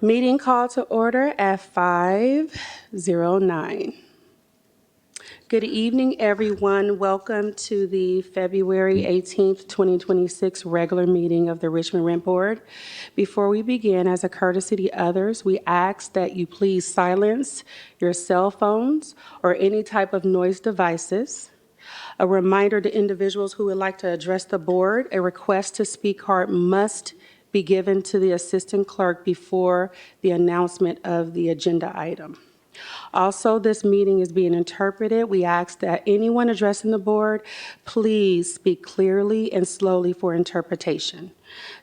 Meeting called to order at 5:09. Good evening, everyone. Welcome to the February 18th, 2026 regular meeting of the Richmond Rent Board. Before we begin, as a courtesy to others, we ask that you please silence your cell phones or any type of noise devices. A reminder to individuals who would like to address the board, a request to speak card must be given to the assistant clerk before the announcement of the agenda item. Also, this meeting is being interpreted. We ask that anyone addressing the board, please speak clearly and slowly for interpretation.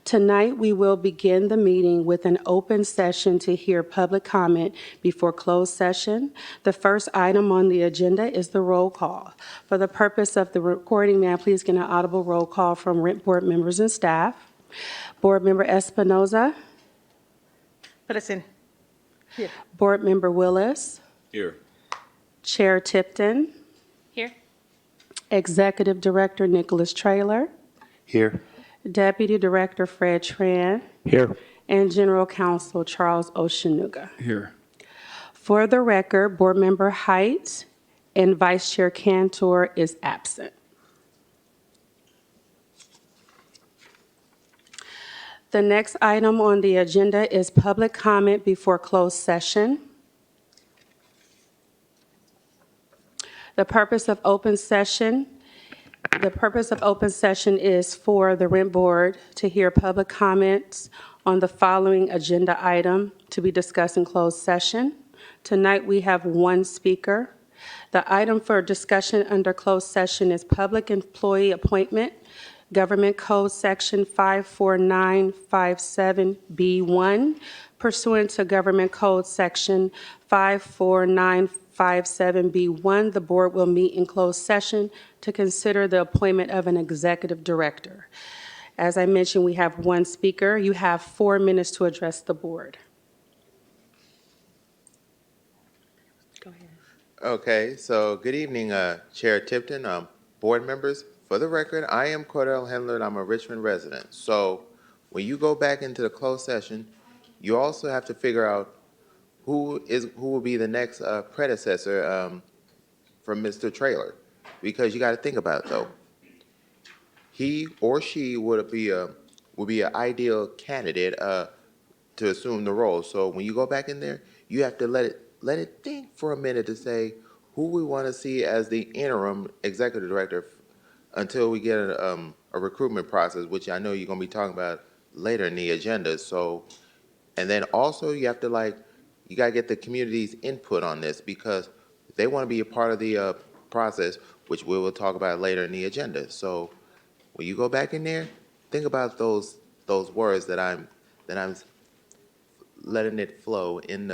Tonight, we will begin the meeting with an open session to hear public comment before closed session. The first item on the agenda is the roll call. For the purpose of the recording, may I please get an audible roll call from Rent Board members and staff? Board Member Espinoza. Present. Here. Board Member Willis. Here. Chair Tipton. Here. Executive Director Nicholas Traylor. Here. Deputy Director Fred Tran. Here. And General Counsel Charles Oshanuga. Here. For the record, Board Member Height and Vice Chair Cantor is absent. The next item on the agenda is public comment before closed session. The purpose of open session is for the Rent Board to hear public comments on the following agenda item to be discussed in closed session. Tonight, we have one speaker. The item for discussion under closed session is public employee appointment, Government Code Section 54957B1, pursuant to Government Code Section 54957B1, the board will meet in closed session to consider the appointment of an executive director. As I mentioned, we have one speaker. You have 4 minutes to address the board. Go ahead. Okay, so good evening, Chair Tipton, board members. For the record, I am Cordell Hendler, and I'm a Richmond resident. So when you go back into the closed session, you also have to figure out who will be the next predecessor from Mr. Traylor, because you got to think about it though. He or she would be an ideal candidate to assume the role. So when you go back in there, you have to let it think for a minute to say who we want to see as the interim executive director until we get a recruitment process, which I know you're going to be talking about later in the agenda. So, and then also you have to you got to get the community's input on this, because they want to be a part of the process, which we will talk about later in the agenda. So when you go back in there, think about those words that I'm letting it flow in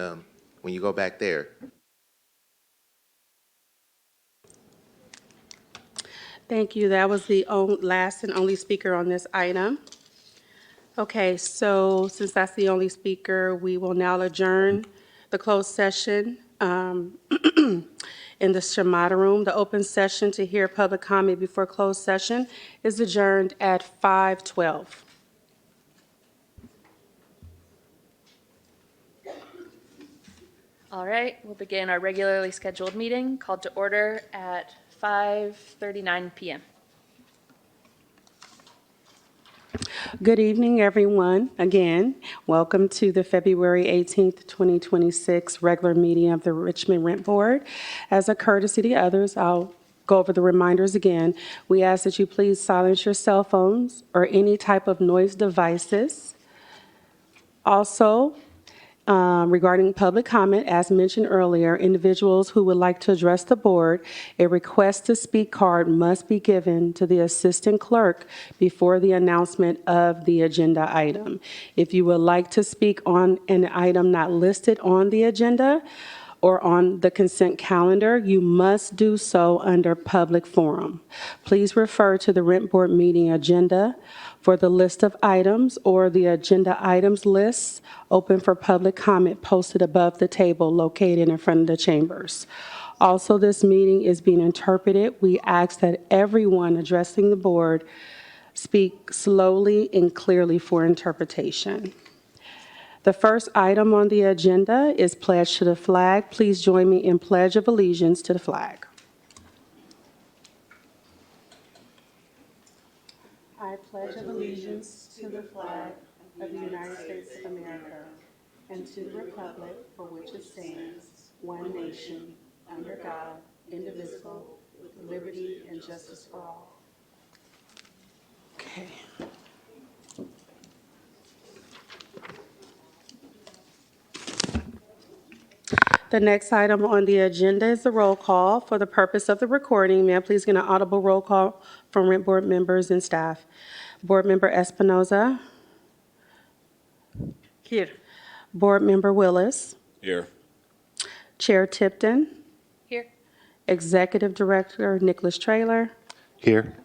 when you go back there. Thank you. That was the last and only speaker on this item. Okay, so since that's the only speaker, we will now adjourn the closed session in the Shamata Room. The open session to hear public comment before closed session is adjourned at 5:12. All right, we'll begin our regularly scheduled meeting called to order at 5:39 p.m. Good evening, everyone. Again, welcome to the February 18th, 2026 regular meeting of the Richmond Rent Board. As a courtesy to others, I'll go over the reminders again. We ask that you please silence your cell phones or any type of noise devices. Also, regarding public comment, as mentioned earlier, individuals who would like to address the board, a request to speak card must be given to the assistant clerk before the announcement of the agenda item. If you would like to speak on an item not listed on the agenda or on the consent calendar, you must do so under public forum. Please refer to the Rent Board meeting agenda for the list of items or the agenda items list open for public comment posted above the table located in front of the chambers. Also, this meeting is being interpreted. We ask that everyone addressing the board speak slowly and clearly for interpretation. The first item on the agenda is pledge to the flag. Please join me in pledge of allegiance to the flag. I pledge allegiance to the flag of the United States of America and to the republic for which it stands, one nation, under God, indivisible, with liberty and justice for all. Okay. The next item on the agenda is the roll call. For the purpose of the recording, may I please get an audible roll call from Rent Board members and staff? Board Member Espinoza, Here. Board Member Willis, Here. Chair Tipton, Here. Executive Director Nicholas Traylor, Here.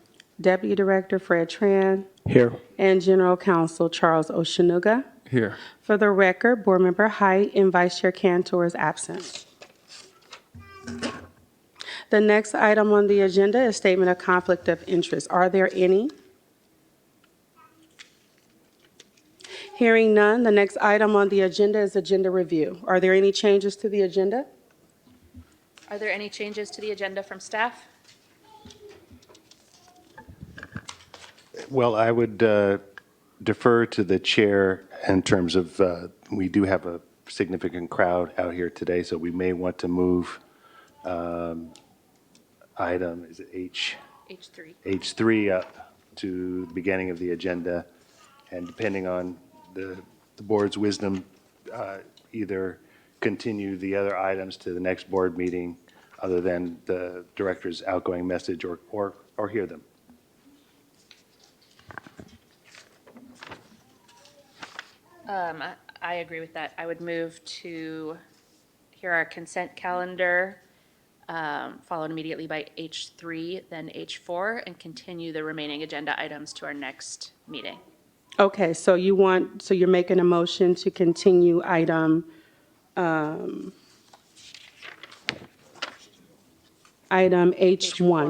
Deputy Director Fred Tran, Here. and General Counsel Charles Oshanuga. Here. For the record, Board Member Height and Vice Chair Cantor is absent. The next item on the agenda is Statement of Conflict of Interest. Are there any? Hearing none, the next item on the agenda is Agenda Review. Are there any changes to the agenda? Are there any changes to the agenda from staff? Well, I would defer to the chair in terms of, we do have a significant crowd out here today, so we may want to move item, is it H3. H3 up to the beginning of the agenda, and depending on the board's wisdom, either continue the other items to the next board meeting other than the director's outgoing message, or hear them. I agree with that. I would move to hear our consent calendar, followed immediately by H3, then H4, and continue the remaining agenda items to our next meeting. Okay, so you're making a motion to continue item H1,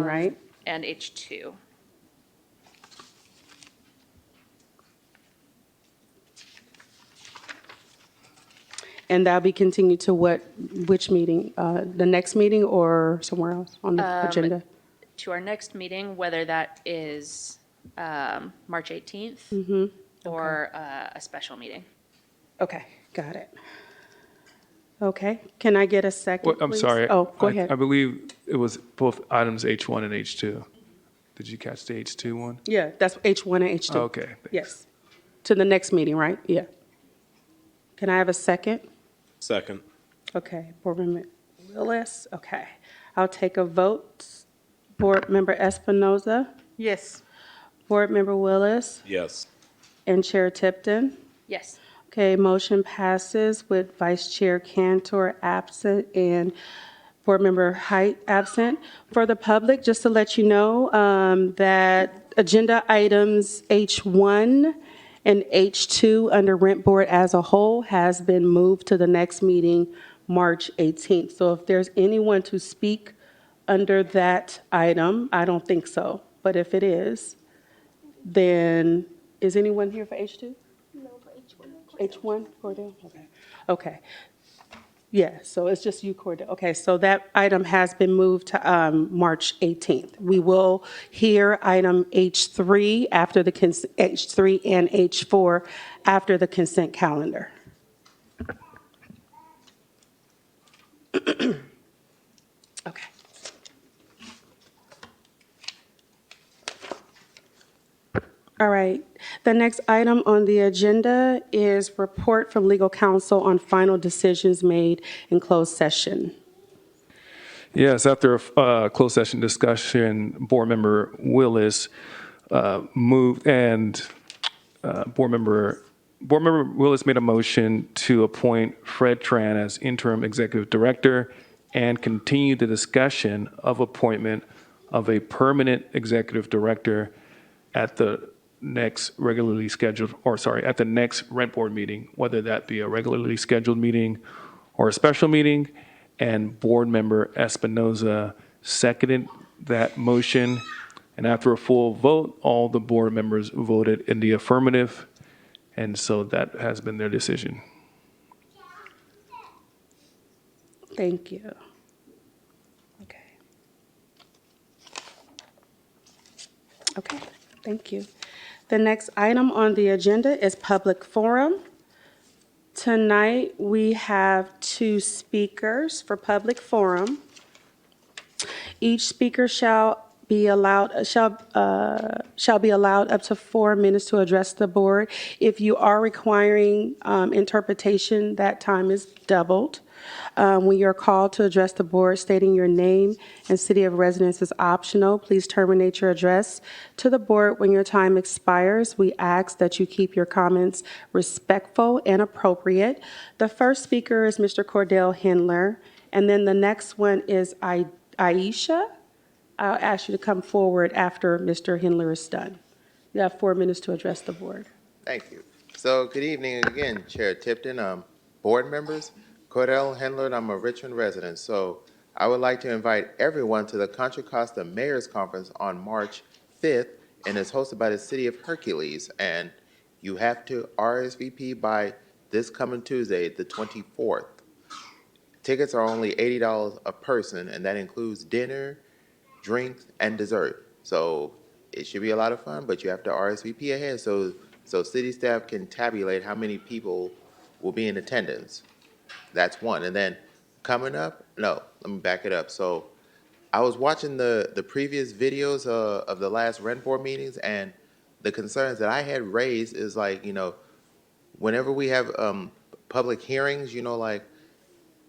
right? And H2. And that'll be continued to which meeting? The next meeting or somewhere else on the agenda? To our next meeting, whether that is March 18th or a special meeting. Okay, got it. Okay, can I get a second, Well, I'm please? sorry. Oh, go I ahead. believe it was both items H1 and H2. Did you catch the H2 one? Yeah, that's H1 and H2. Okay. thanks. Yes. To the next meeting, right? Yeah. Can I have a second? Second. Okay, Board Member Willis, okay. I'll take a vote. Board Member Espinoza, Yes. Board Member Willis, Yes. and Chair Tipton. Yes. Okay, motion passes with Vice Chair Cantor absent and Board Member Height absent. For the public, just to let you know that agenda items H1 and H2 under Rent Board as a whole has been moved to the next meeting, March 18th. So if there's anyone to speak under that item, I don't think so, but if it is, then, is anyone here for H2? H1, Cordell? Okay. Okay. Yeah, so it's just you, Cordell. Okay, so that item has been moved to March 18th. We will hear item H3 after the H3 and H4 after the consent calendar. Okay. All right. The next item on the agenda is report from legal counsel on final decisions made in closed session. Yes, after a closed session discussion, Board Member Willis moved and Board Member Willis made a motion to appoint Fred Tran as interim executive director and continue the discussion of appointment of a permanent executive director at the next regularly scheduled, at the next rent board meeting, whether that be a regularly scheduled meeting or a special meeting. And Board Member Espinoza seconded that motion. And after a full vote, all the board members voted in the affirmative. And so that has been their decision. Thank you. Okay. Okay, thank you. The next item on the agenda is public forum. Tonight, we have 2 speakers for public forum. Each speaker shall be allowed up to 4 minutes to address the board. If you are requiring interpretation, that time is doubled. When you're called to address the board, stating your name and city of residence is optional. Please terminate your address to the board when your time expires. We ask that you keep your comments respectful and appropriate. The first speaker is Mr. Cordell Hindler, and then the next one is Aisha. I'll ask you to come forward after Mr. Hindler is done. You have 4 minutes to address the board. Thank you. So good evening again, Chair Tipton, board members. Cordell Henlard, I'm a Richmond resident. So I would like to invite everyone to the Contra Costa Mayor's Conference on March 5th, and it's hosted by the City of Hercules. And you have to RSVP by this coming Tuesday, the 24th. Tickets are only $80 a person, and that includes dinner, drinks, and dessert. So it should be a lot of fun, but you have to RSVP ahead so city staff can tabulate how many people will be in attendance. That's one. And then coming up, no, let me back it up. So I was watching the previous videos of the last rent board meetings, and the concerns that I had raised is like, whenever we have public hearings, like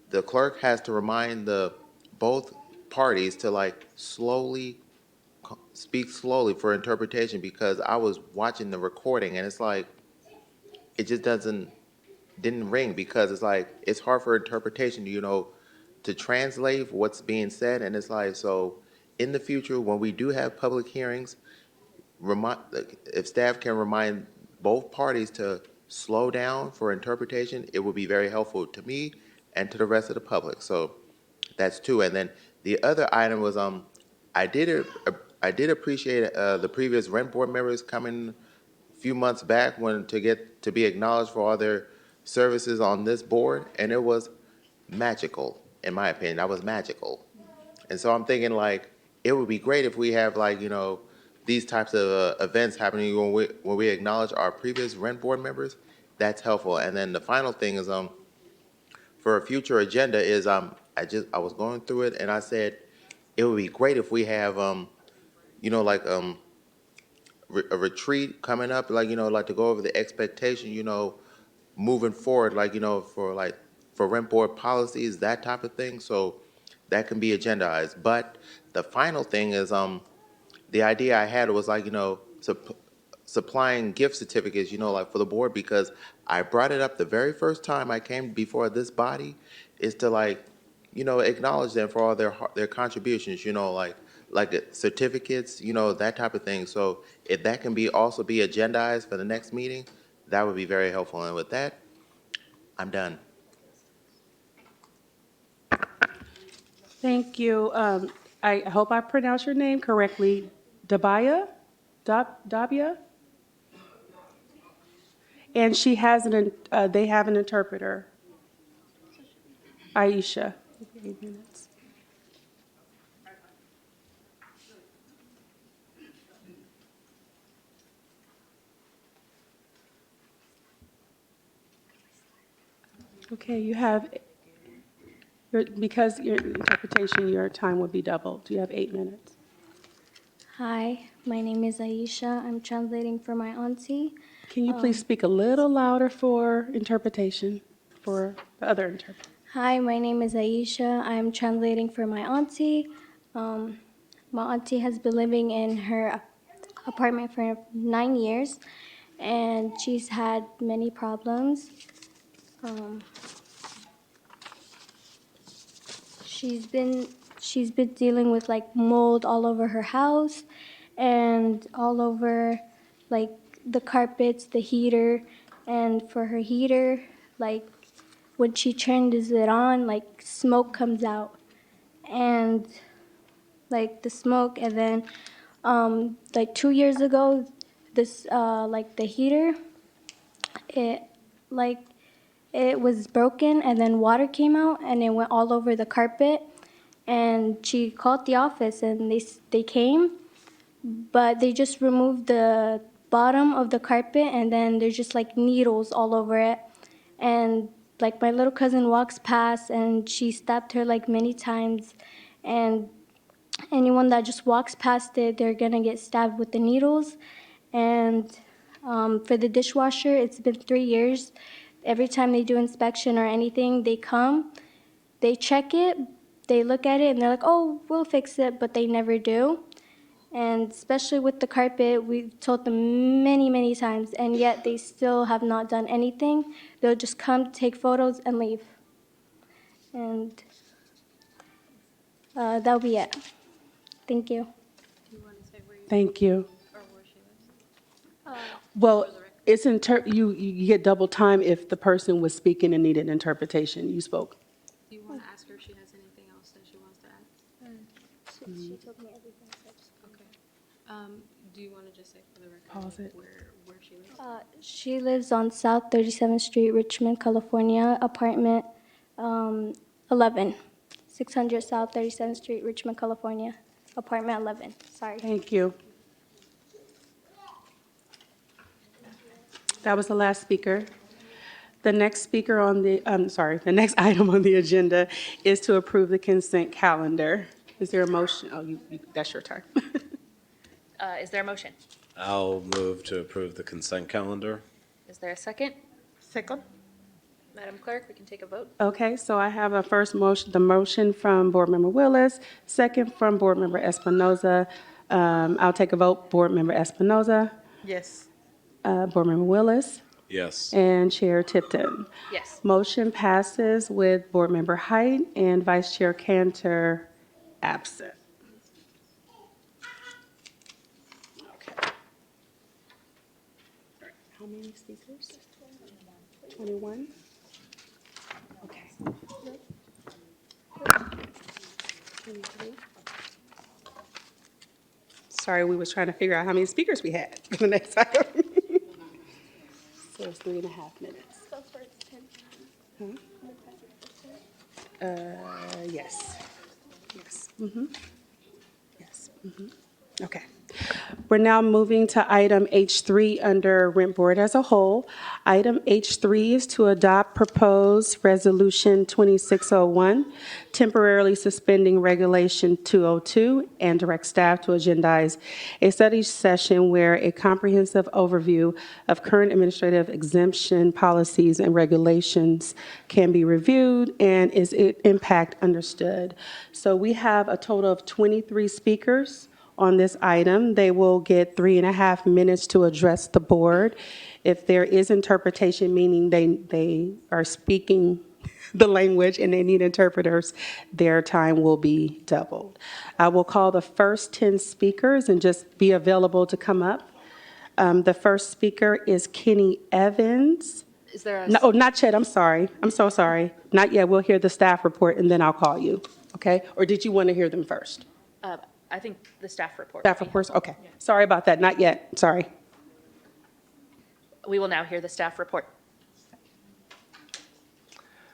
the clerk has to remind the both parties to like speak slowly for interpretation, because I was watching the recording and it's like it just didn't ring, because it's like it's hard for interpretation, to translate what's being said. And it's like, so in the future when we do have public hearings, if staff can remind both parties to slow down for interpretation, it would be very helpful to me and to the rest of the public. So that's two. And then the other item was I did appreciate the previous rent board members coming a few months back when to be acknowledged for all their services on this board, and it was magical. In my opinion, that was magical. And so I'm thinking like it would be great if we have like these types of events happening when we acknowledge our previous rent board members. That's helpful. And then the final thing is for a future agenda is I was going through it and I said it would be great if we have like a retreat coming up, like like to go over the expectation, moving forward, like for rent board policies, that type of thing. So that can be agendized. But the final thing is the idea I had was like supplying gift certificates, like for the board, because I brought it up the very first time I came before this body, is to like acknowledge them for all their contributions, like certificates, that type of thing. So if that can also be agendized for the next meeting, that would be very helpful. And with that, I'm done. Thank you. I hope I pronounced your name correctly. Dabaya? Dabia? And they have an interpreter. Aisha. 8 minutes. Okay, because your interpretation, your time will be doubled. You have 8 minutes. Hi, my name is Aisha. I'm translating for my auntie. Can you please speak a little louder for interpretation, for the other interpreter? Hi, my name is Aisha. I'm translating for my auntie. My auntie has been living in her apartment for 9 years, and she's had many problems. Um, she's been dealing with like mold all over her house, and all over like the carpets, the heater, and for her heater, like when she turns it on, like smoke comes out, and like the smoke, and then like 2 years ago, this like the heater, it like it was broken, and then water came out, and it went all over the carpet. And she called the office, and they came, but they just removed the bottom of the carpet, and then there's just like needles all over it. And like my little cousin walks past, and she stabbed her like many times, and anyone that just walks past it, they're gonna get stabbed with the needles. And for the dishwasher, it's been 3 years. Every time they do inspection or anything, they come, they check it, they look at it, and they're like, oh, we'll fix it, but they never do. And especially with the carpet, we've told them many, many times, and yet they still have not done anything. They'll just come, take photos, and leave. And that'll be it. Thank you. Thank you. Well, it's you get double time if the person was speaking and needed interpretation. You spoke. Do you want to ask her if she has anything else that she wants to add? She told me everything. Okay. Do you want to just say for the record Pause it. where she lives? She lives on South 37th Street, Richmond, California, apartment 11, 600 South 37th Street, Richmond, California, apartment 11. Sorry. Thank you. That was the last speaker. The next speaker on the next item on the agenda is to approve the consent calendar. Is there a motion? Oh, that's your turn. Is there a motion? I'll move to approve the consent calendar. Is there a second? Second? Madam Clerk, we can take a vote. Okay, so I have a first motion, the motion from Board Member Willis, second from Board Member Espinoza. I'll take a vote. Board Member Espinoza, Yes. Board Member Willis, Yes. and Chair Tipton. Yes. Motion passes with Board Member Height and Vice Chair Cantor absent. Okay. How many speakers? 21? Okay. 23. Sorry, we was trying to figure out how many speakers we had for the next item. So it's 3.5 minutes. Yes. Yes. Yes. Okay. We're now moving to item H3 under Rent Board as a whole. Item H3 is to adopt proposed Resolution 2601, temporarily suspending Regulation 202, and direct staff to agendize a study session where a comprehensive overview of current administrative exemption policies and regulations can be reviewed and its impact understood. So we have a total of 23 speakers on this item. They will get 3.5 minutes to address the board. If there is interpretation, meaning they are speaking the language and they need interpreters, their time will be doubled. I will call the first 10 speakers and just be available to come up. The first speaker is Kenny Evans. Is there a? No, oh, not Chet, I'm sorry. I'm so sorry. Not yet. We'll hear the staff report and then I'll call you, okay? Or did you want to hear them first? I think the staff report. Staff reports, okay. Sorry about that, not yet, sorry. We will now hear the staff report.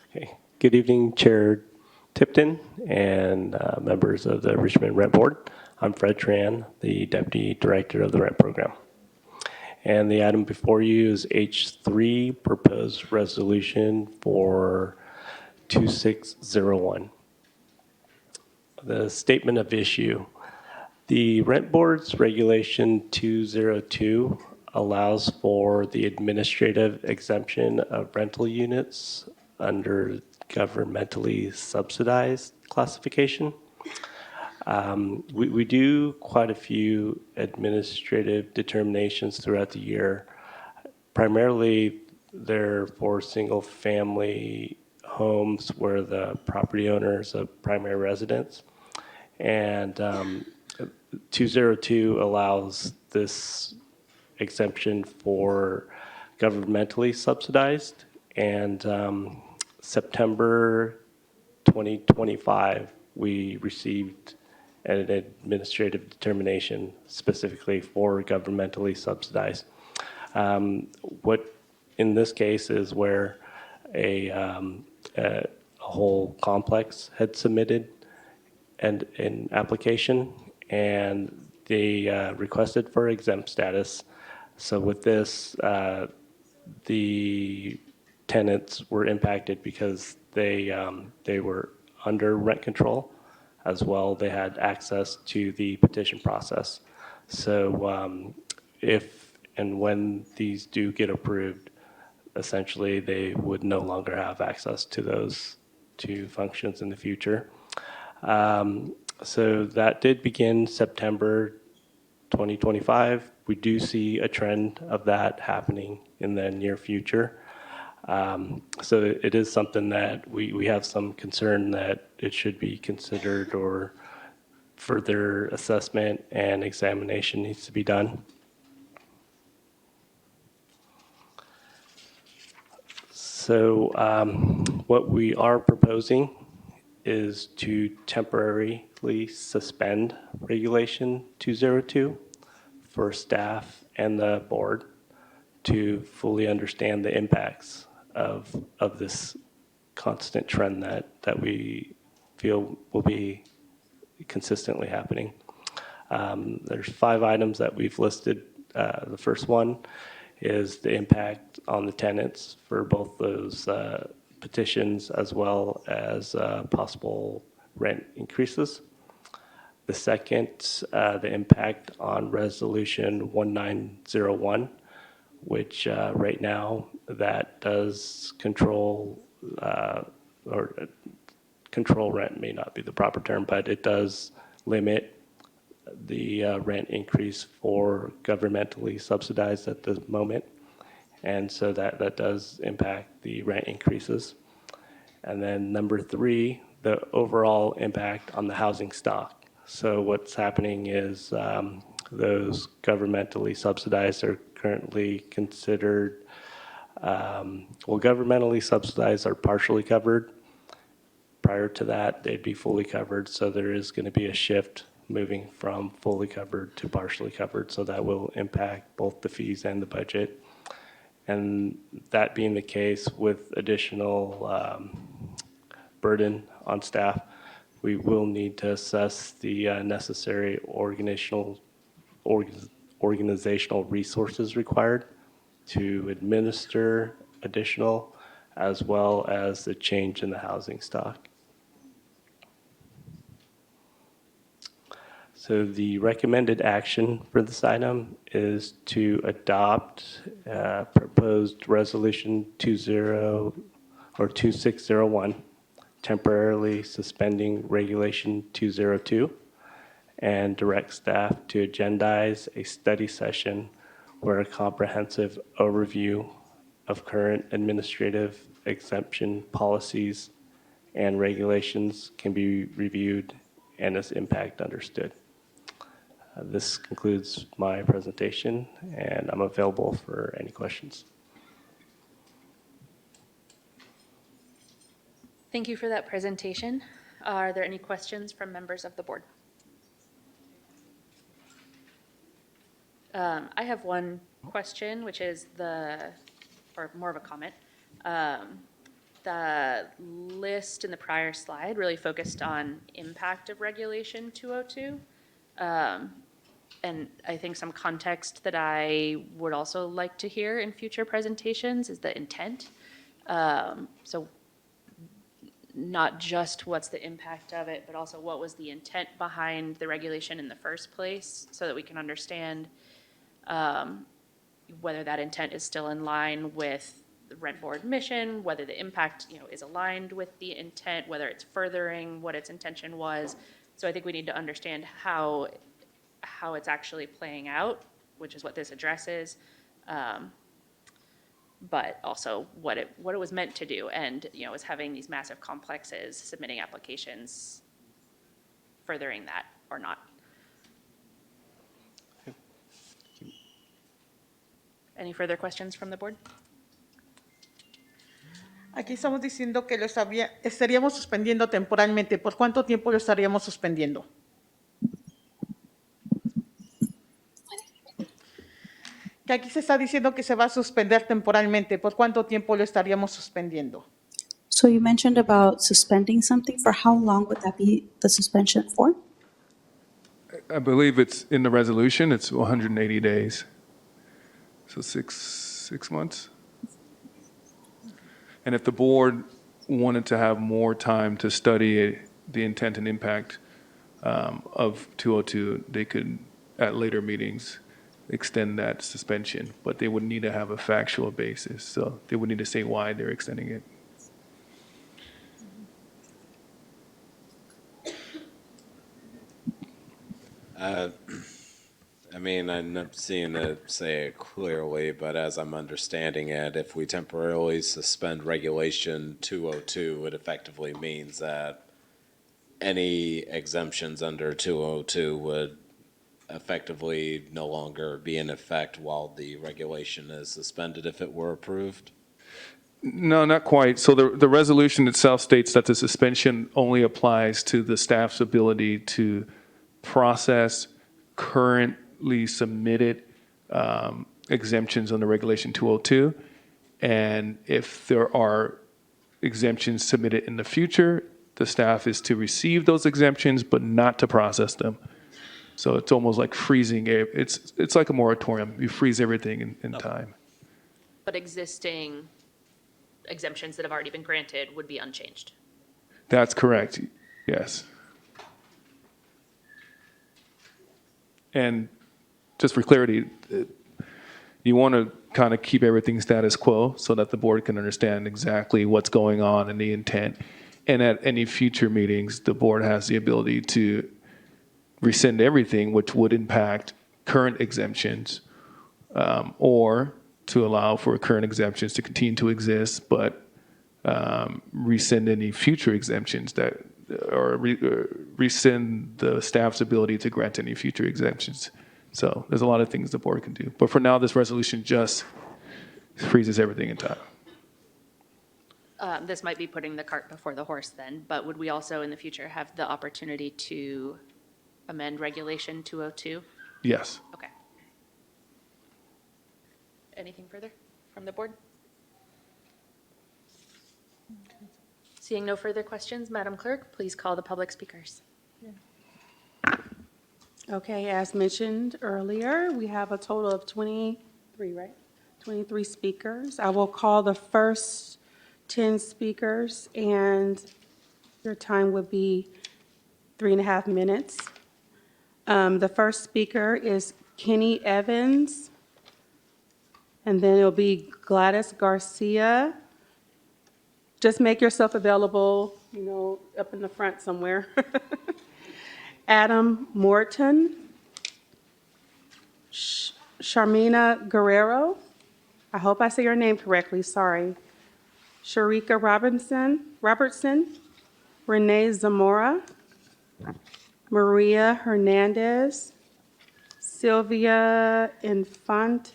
Okay. Good evening, Chair Tipton and members of the Richmond Rent Board. I'm Fred Tran, the Deputy Director of the Rent Program. And the item before you is H3, Proposed Resolution for 2601. The statement of issue. The Rent Board's Regulation 202 allows for the administrative exemption of rental units under governmentally subsidized classification. We do quite a few administrative determinations throughout the year. Primarily, they're for single-family homes where the property owner is a primary residence. And 202 allows this exemption for governmentally subsidized. And September 2025, we received an administrative determination specifically for governmentally subsidized. What in this case is where a whole complex had submitted an application, and they requested for exempt status. So with this, the tenants were impacted because they were under rent control as well. They had access to the petition process. So if and when these do get approved, essentially they would no longer have access to those two functions in the future. So that did begin September 2025. We do see a trend of that happening in the near future. So it is something that we have some concern that it should be considered, or further assessment and examination needs to be done. So what we are proposing is to temporarily suspend Regulation 202 for staff and the board to fully understand the impacts of this constant trend that we feel will be consistently happening. There's 5 items that we've listed. The first one is the impact on the tenants for both those petitions as well as possible rent increases. The second, the impact on Resolution 1901, which right now that does control, or control rent may not be the proper term, but it does limit the rent increase for governmentally subsidized at the moment. And so that does impact the rent increases. And then number 3, the overall impact on the housing stock. So what's happening is those governmentally subsidized are currently considered, governmentally subsidized are partially covered. Prior to that, they'd be fully covered. So there is going to be a shift moving from fully covered to partially covered. So that will impact both the fees and the budget. And that being the case, with additional burden on staff, we will need to assess the necessary organizational resources required to administer additional, as well as the change in the housing stock. So the recommended action for this item is to adopt proposed resolution 2601, temporarily suspending regulation 202, and direct staff to agendize a study session where a comprehensive overview of current administrative exemption policies and regulations can be reviewed and its impact understood. This concludes my presentation, and I'm available for any questions. Thank you for that presentation. Are there any questions from members of the board? I have one question, which is or more of a comment. The list in the prior slide really focused on impact of Regulation 202. And I think some context that I would also like to hear in future presentations is the intent. So not just what's the impact of it, but also what was the intent behind the regulation in the first place, so that we can understand whether that intent is still in line with the rent board mission, whether the impact, is aligned with the intent, whether it's furthering what its intention was. So I think we need to understand how it's actually playing out, which is what this addresses, but also what it was meant to do. And, is having these massive complexes, submitting applications, furthering that or not. Any further questions from the board? Aquí estamos diciendo que estaríamos suspendiendo temporalmente. ¿Por cuánto tiempo lo estaríamos suspendiendo? Que aquí se está diciendo que se va a suspender temporalmente. ¿Por cuánto tiempo lo estaríamos suspendiendo? So you mentioned about suspending something. For how long would that be the suspension for? I believe it's in the resolution, it's 180 days. So six months. And if the board wanted to have more time to study the intent and impact of 202, they could, at later meetings, extend that suspension, but they would need to have a factual basis. So they would need to say why they're extending it. I mean, I'm not seeing it say it clearly, but as I'm understanding it, if we temporarily suspend Regulation 202, it effectively means that any exemptions under 202 would effectively no longer be in effect while the regulation is suspended if it were approved? No, not quite. So the resolution itself states that the suspension only applies to the staff's ability to process currently submitted exemptions under Regulation 202. And if there are exemptions submitted in the future, the staff is to receive those exemptions, but not to process them. So it's almost like freezing. It's like a moratorium. You freeze everything in time. But existing exemptions that have already been granted would be unchanged. That's correct. Yes. And just for clarity, you want to kind of keep everything status quo so that the board can understand exactly what's going on and the intent. And at any future meetings, the board has the ability to rescind everything which would impact current exemptions, or to allow for current exemptions to continue to exist, but rescind any future exemptions that, or rescind the staff's ability to grant any future exemptions. So there's a lot of things the board can do. But for now, this resolution just freezes everything in time. This might be putting the cart before the horse then, but would we also in the future have the opportunity to amend Regulation 202? Yes. Okay. Anything further from the board? Seeing no further questions, Madam Clerk, please call the public speakers. Okay, as mentioned earlier, we have a total of 23, right? 23 speakers. I will call the first 10 speakers, and your time would be 3.5 minutes. The first speaker is Kenny Evans, and then it'll be Gladys Garcia. Just make yourself available, up in the front somewhere. Adam Morton, Sharmina Guerrero, I hope I say your name correctly, sorry. Sharika Robertson, Renee Zamora, Maria Hernandez, Sylvia Infante,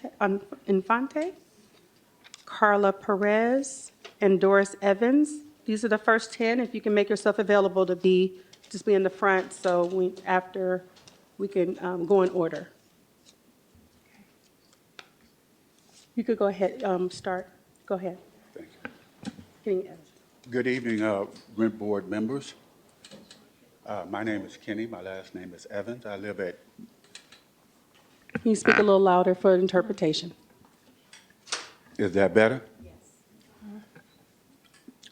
Carla Perez, and Doris Evans. These are the first 10. If you can make yourself available to just be in the front, so after we can go in order. You could go ahead, start. Go ahead. Thank Kenny you. Evans. Good evening, Rent Board members. My name is Kenny. My last name is Evans. I live at... Can you speak a little louder for interpretation? Is that better? Yes.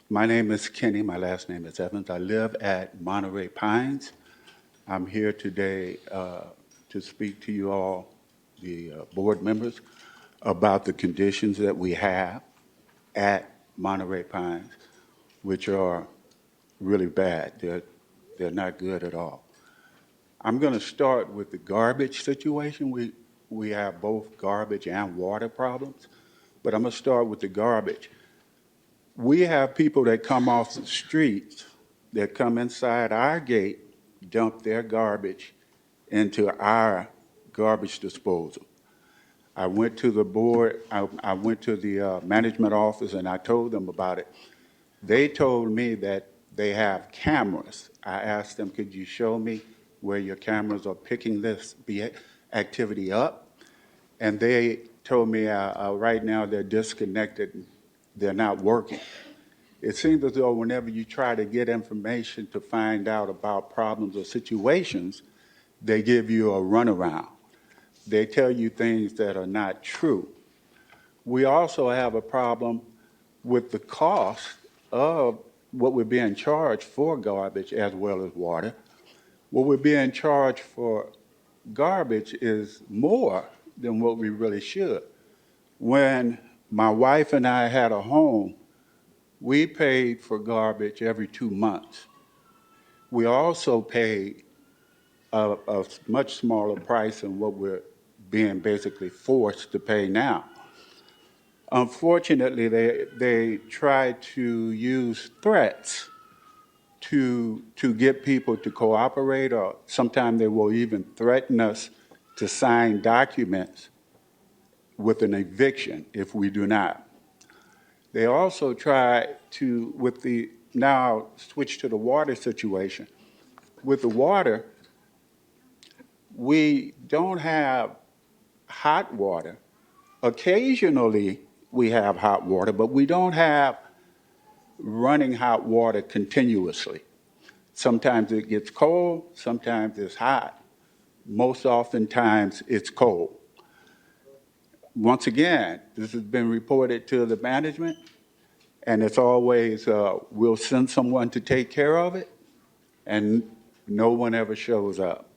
My name is Kenny. My last name is Evans. I live at Monterey Pines. I'm here today to speak to you all, the board members, about the conditions that we have at Monterey Pines, which are really bad. They're not good at all. I'm going to start with the garbage situation. We have both garbage and water problems, but I'm going to start with the garbage. We have people that come off the streets that come inside our gate, dump their garbage into our garbage disposal. I went to the board, I went to the management office and I told them about it. They told me that they have cameras. I asked them, could you show me where your cameras are picking this activity up? And they told me right now they're disconnected, they're not working. It seems as though whenever you try to get information to find out about problems or situations, they give you a runaround. They tell you things that are not true. We also have a problem with the cost of what we're being charged for garbage as well as water. What we're being charged for garbage is more than what we really should. When my wife and I had a home, we paid for garbage every 2 months. We also paid a much smaller price than what we're being basically forced to pay now. Unfortunately, they try to use threats to get people to cooperate, or sometimes they will even threaten us to sign documents with an eviction if we do not. They also try to, with the, now I'll switch to the water situation. With the water, we don't have hot water. Occasionally, we have hot water, but we don't have running hot water continuously. Sometimes it gets cold, sometimes it's hot. Most oftentimes, it's cold. Once again, this has been reported to the management, and it's always, we'll send someone to take care of it, and no one ever shows up.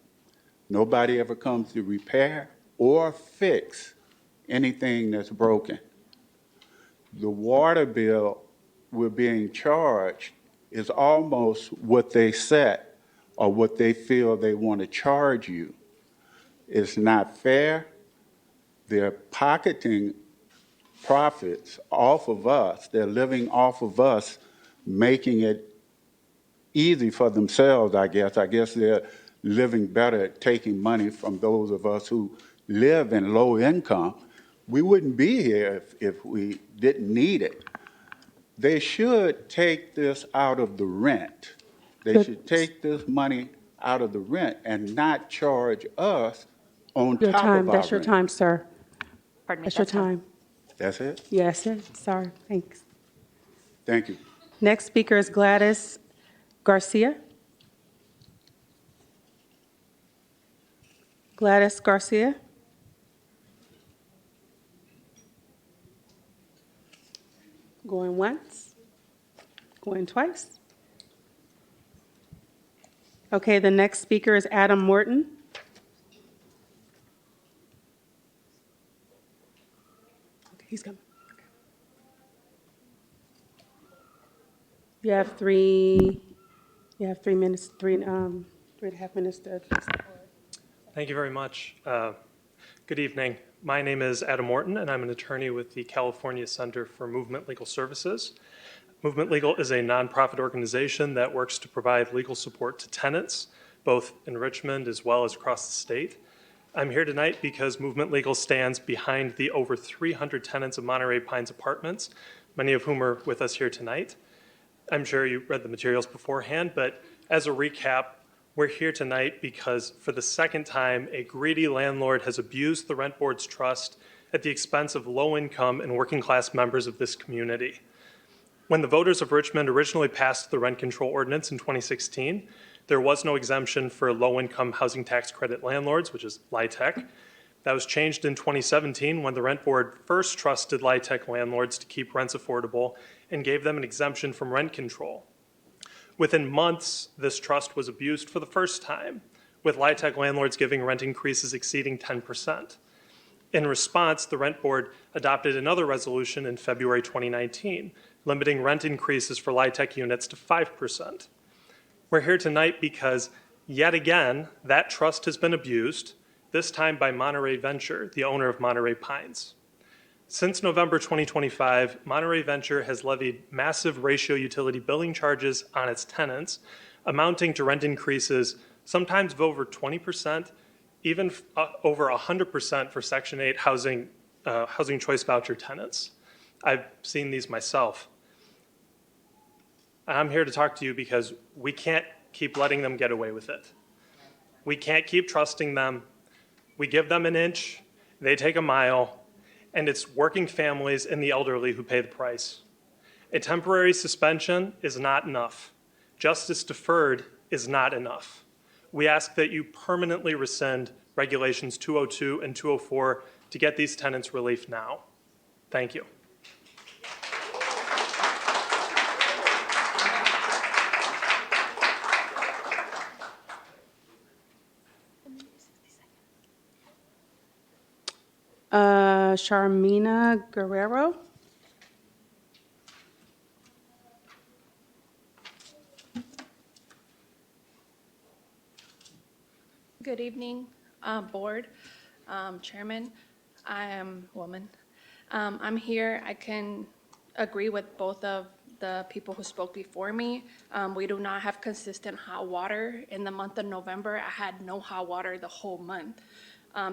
Nobody ever comes to repair or fix anything that's broken. The water bill we're being charged is almost what they set or what they feel they want to charge you. It's not fair. They're pocketing profits off of us. They're living off of us, making it easy for themselves, I guess. I guess they're living better at taking money from those of us who live in low income. We wouldn't be here if we didn't need it. They should take this out of the rent. They should take this money out of the rent and not charge us on Your top time, of our that's your rent. time, sir. Pardon me. That's your fine. time. That's it? Yes, sir. Sorry, thanks. Thank you. Next speaker is Gladys Garcia. Gladys Garcia. Going once, going twice. Okay, the next speaker is Adam Morton. Okay, he's coming. Okay. You have 3 minutes, 3.5 minutes to address the board. Thank you very much. Good evening. My name is Adam Morton, and I'm an attorney with the California Center for Movement Legal Services. Movement Legal is a nonprofit organization that works to provide legal support to tenants, both in Richmond as well as across the state. I'm here tonight because Movement Legal stands behind the over 300 tenants of Monterey Pines Apartments, many of whom are with us here tonight. I'm sure you read the materials beforehand, but as a recap, we're here tonight because for the second time, a greedy landlord has abused the rent board's trust at the expense of low-income and working-class members of this community. When the voters of Richmond originally passed the rent control ordinance in 2016, there was no exemption for low-income housing tax credit landlords, which is LIHTC. That was changed in 2017 when the rent board first trusted LIHTC landlords to keep rents affordable and gave them an exemption from rent control. Within months, this trust was abused for the first time, with LIHTC landlords giving rent increases exceeding 10%. In response, the rent board adopted another resolution in February 2019, limiting rent increases for LIHTC units to 5%. We're here tonight because, yet again, that trust has been abused, this time by Monterey Venture, the owner of Monterey Pines. Since November 2025, Monterey Venture has levied massive ratio utility billing charges on its tenants, amounting to rent increases sometimes of over 20%, even over 100% for Section 8 housing choice voucher tenants. I've seen these myself. I'm here to talk to you because we can't keep letting them get away with it. We can't keep trusting them. We give them an inch, they take a mile, and it's working families and the elderly who pay the price. A temporary suspension is not enough. Justice deferred is not enough. We ask that you permanently rescind Regulations 202 and 204 to get these tenants relief now. Thank you. Sharmina Guerrero. Good evening, Board, Chairman. I am woman. I'm here. I can agree with both of the people who spoke before me. We do not have consistent hot water. In the month of November, I had no hot water the whole month.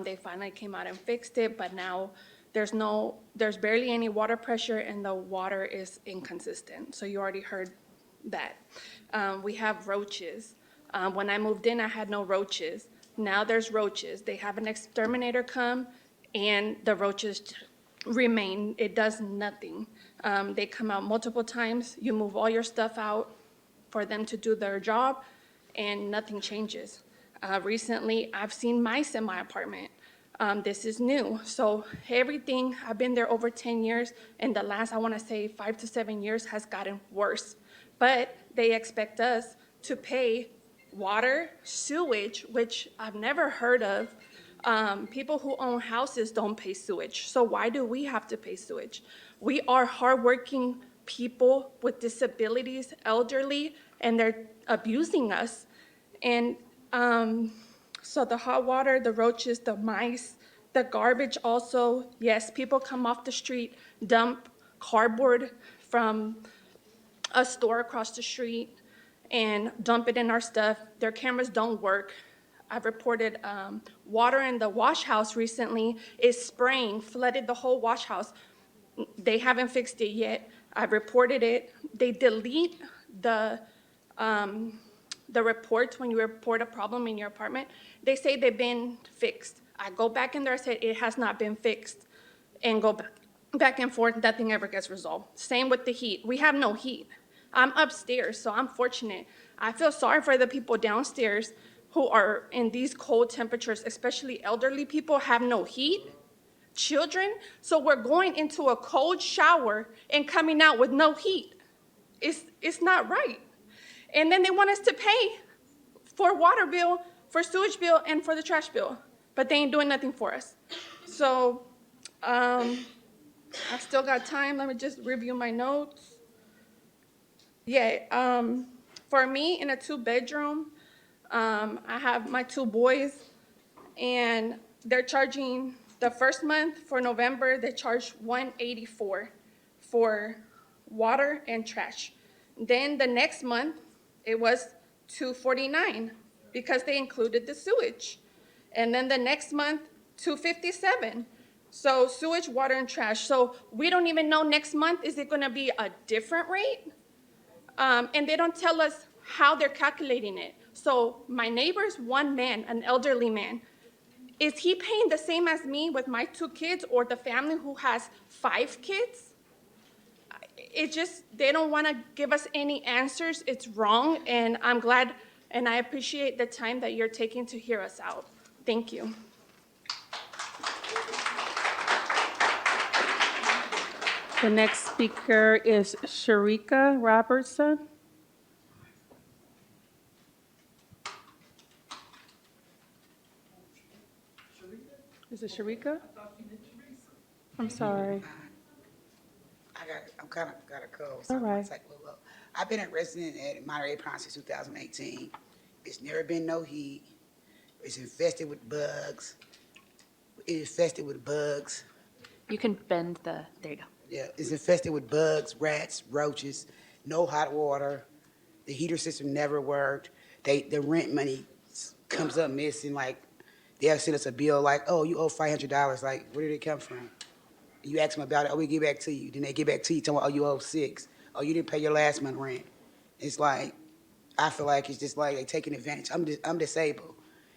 They finally came out and fixed it, but now there's barely any water pressure and the water is inconsistent. So you already heard that. We have roaches. When I moved in, I had no roaches. Now there's roaches. They have an exterminator come and the roaches remain. It does nothing. They come out multiple times. You move all your stuff out for them to do their job and nothing changes. Recently, I've seen mice in my apartment. This is new. So everything, I've been there over 10 years, and the last, I want to say 5 to 7 years has gotten worse. But they expect us to pay water, sewage, which I've never heard of. People who own houses don't pay sewage. So why do we have to pay sewage? We are hardworking people with disabilities, elderly, and they're abusing us. And so the hot water, the roaches, the mice, the garbage also, yes, people come off the street, dump cardboard from a store across the street and dump it in our stuff. Their cameras don't work. I've reported water in the wash house recently is spraying, flooded the whole wash house. They haven't fixed it yet. I've reported it. They delete the reports when you report a problem in your apartment. They say they've been fixed. I go back in there, I say it has not been fixed, and go back and forth, nothing ever gets resolved. Same with the heat. We have no heat. I'm upstairs, so I'm fortunate. I feel sorry for the people downstairs who are in these cold temperatures, especially elderly people have no heat, children. So we're going into a cold shower and coming out with no heat. It's not right. And then they want us to pay for water bill, for sewage bill, and for the trash bill, but they ain't doing nothing for us. So I still got time. Let me just review my notes. Yeah, for me, in a 2-bedroom, I have my 2 boys, and they're charging, the first month for November, they charged $184 for water and trash. Then the next month, it was $249 because they included the sewage. And then the next month, $257. So sewage, water, and trash. So we don't even know next month, is it gonna be a different rate? And they don't tell us how they're calculating it. So my neighbor's one man, an elderly man, is he paying the same as me with my 2 kids or the family who has 5 kids? It just, they don't want to give us any answers. It's wrong, and I'm glad and I appreciate the time that you're taking to hear us out. Thank you. The next speaker is Sharika Robertson. Is it Sharika? I'm sorry. I'm kind of got a cold. All right. I've been a resident at Monterey Pines since 2018. It's never been no heat. It's infested with bugs. It's infested with bugs. You can bend there you go. Yeah, it's infested with bugs, rats, roaches, no hot water. The heater system never worked. The rent money comes up missing. Like, they'll send us a bill like, oh, you owe $500. Like, where did it come from? You ask them about it, oh, we get back to you. Then they get back to you, tell them, oh, you owe $6. Oh, you didn't pay your last month rent. It's like, I feel like it's just like they taking advantage. I'm disabled,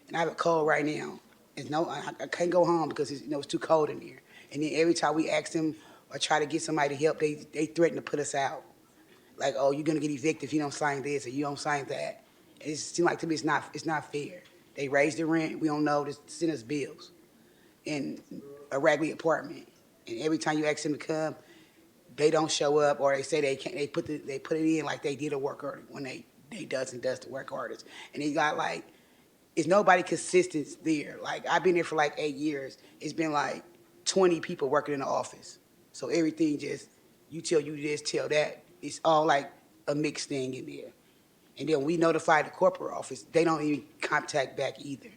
and I have a cold right now. I can't go home because it's too cold in here. And then every time we ask them or try to get somebody to help, they threaten to put us out. Like, oh, you're gonna get evicted if you don't sign this or you don't sign that. It seems like to me it's not fair. They raise the rent, we don't know, to send us bills in a regular apartment. And every time you ask them to come, they don't show up, or they say they can't. They put it in like they did a work order when they does the work orders. And they got like, it's nobody consistent there. Like I've been there for like 8 years. It's been like 20 people working in the office. So everything just you tell this, tell that. It's all like a mixed thing in there. And then we notify the corporate office. They don't even contact back either.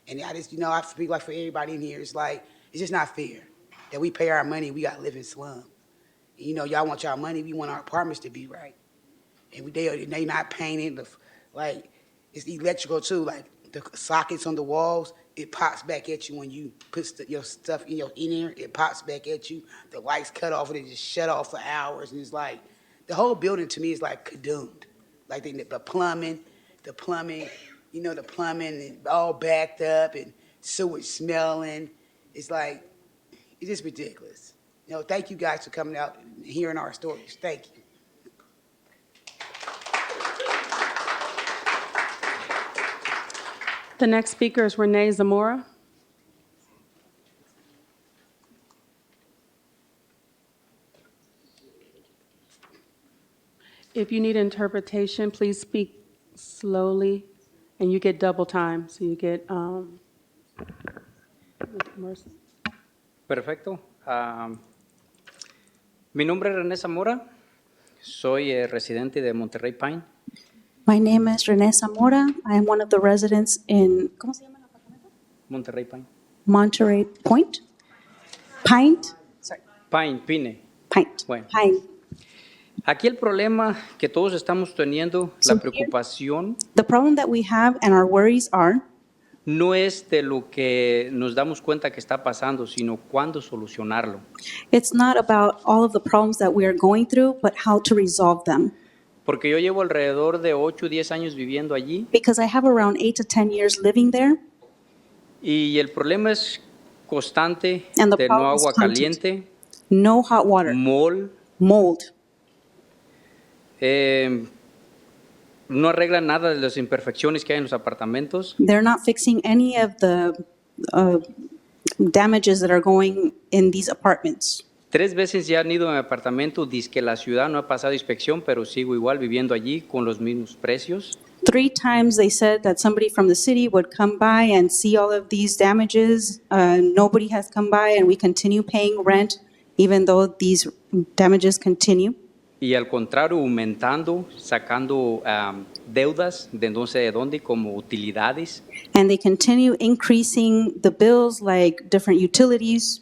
And I just, I speak like for everybody in here. It's like it's just not fair that we pay our money. We got to live in slum. Y'all want y'all money. We want our apartments to be right. And they not painted. Like it's electrical too. Like the sockets on the walls, it pops back at you when you put your stuff in your in-ear. It pops back at you. The lights cut off and they just shut off for hours. And it's like the whole building to me is like condemned. Like the plumbing, the plumbing and all backed up and sewage smelling. It's like it's just ridiculous. Thank you guys for coming out and hearing our stories. Thank you. The next speaker is Renee Zamora. If you need interpretation, please speak slowly, and you get double time. So you get Perfecto. Mi nombre es René Zamora. Soy residente de Monterrey Pine. My name is Renee Zamora. I am one of the residents in, ¿cómo se llama el apartamento? Monterrey Pine. Monterey Point? Pint? Sorry. Pine. Pint. Bueno. Pine. Aquí el problema que todos estamos teniendo, la preocupación, The problem that we have and our worries are no es de lo que nos damos cuenta que está pasando, sino cuándo solucionarlo. it's not about all of the problems that we are going through, but how to resolve them. Porque yo llevo alrededor de 8 o 10 años viviendo allí. Because I have around 8 to 10 years living there. Y el problema es constante And the de no problem is agua constant. caliente, No hot water. Mold. No arreglan nada de las imperfecciones que hay en los apartamentos. They're not fixing any of the damages that are going in these apartments. 3 veces ya han ido a mi apartamento, dice que la ciudad no ha pasado inspección, pero sigo igual viviendo allí con los mismos precios. 3 times they said that somebody from the city would come by and see all of these damages. Nobody has come by and we continue paying rent even though these damages continue. Y al contrario, aumentando, sacando deudas de no sé de dónde, como utilidades. And they continue increasing the bills like different utilities.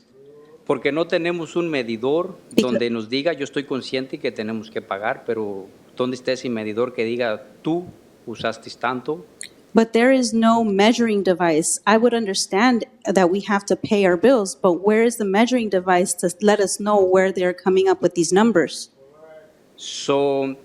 Porque no tenemos un medidor donde nos diga, yo estoy consciente que tenemos que pagar, pero ¿dónde está ese medidor que diga, tú usaste tanto? But there is no measuring device. I would understand that we have to pay our bills, but where is the measuring device to let us know where they're coming up with these numbers? So,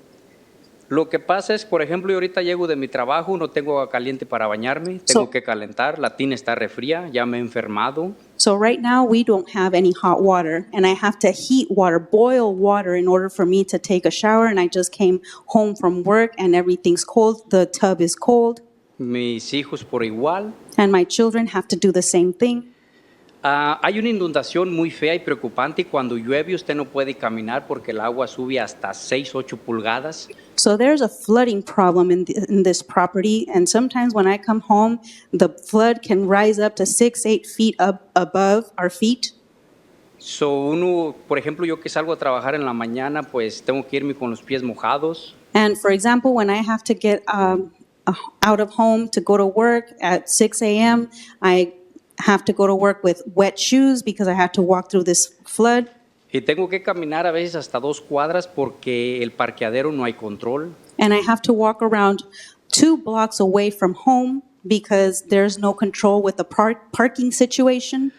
lo que pasa es, por ejemplo, yo ahorita llego de mi trabajo, no tengo agua caliente para bañarme, tengo que calentar, la tina está refría, ya me he enfermado. So right now we don't have any hot water and I have to heat water, boil water in order for me to take a shower, and I just came home from work and everything's cold, the tub is cold. Mis hijos por igual. And my children have to do the same thing. Hay una inundación muy fea y preocupante y cuando llueve usted no puede caminar porque el agua sube hasta 6, 8 pulgadas. So there's a flooding problem in this property, and sometimes when I come home, the flood can rise up to 6, 8 feet up above our feet. So uno, por ejemplo, yo que salgo a trabajar en la mañana, pues tengo que irme con los pies mojados. And for example, when I have to get out of home to go to work at 6 a.m., I have to go to work with wet shoes because I have to walk through this flood. Y tengo que caminar a veces hasta 2 cuadras porque el parqueadero no hay control. And I have to walk around 2 blocks away from home because there's no control with the parking situation.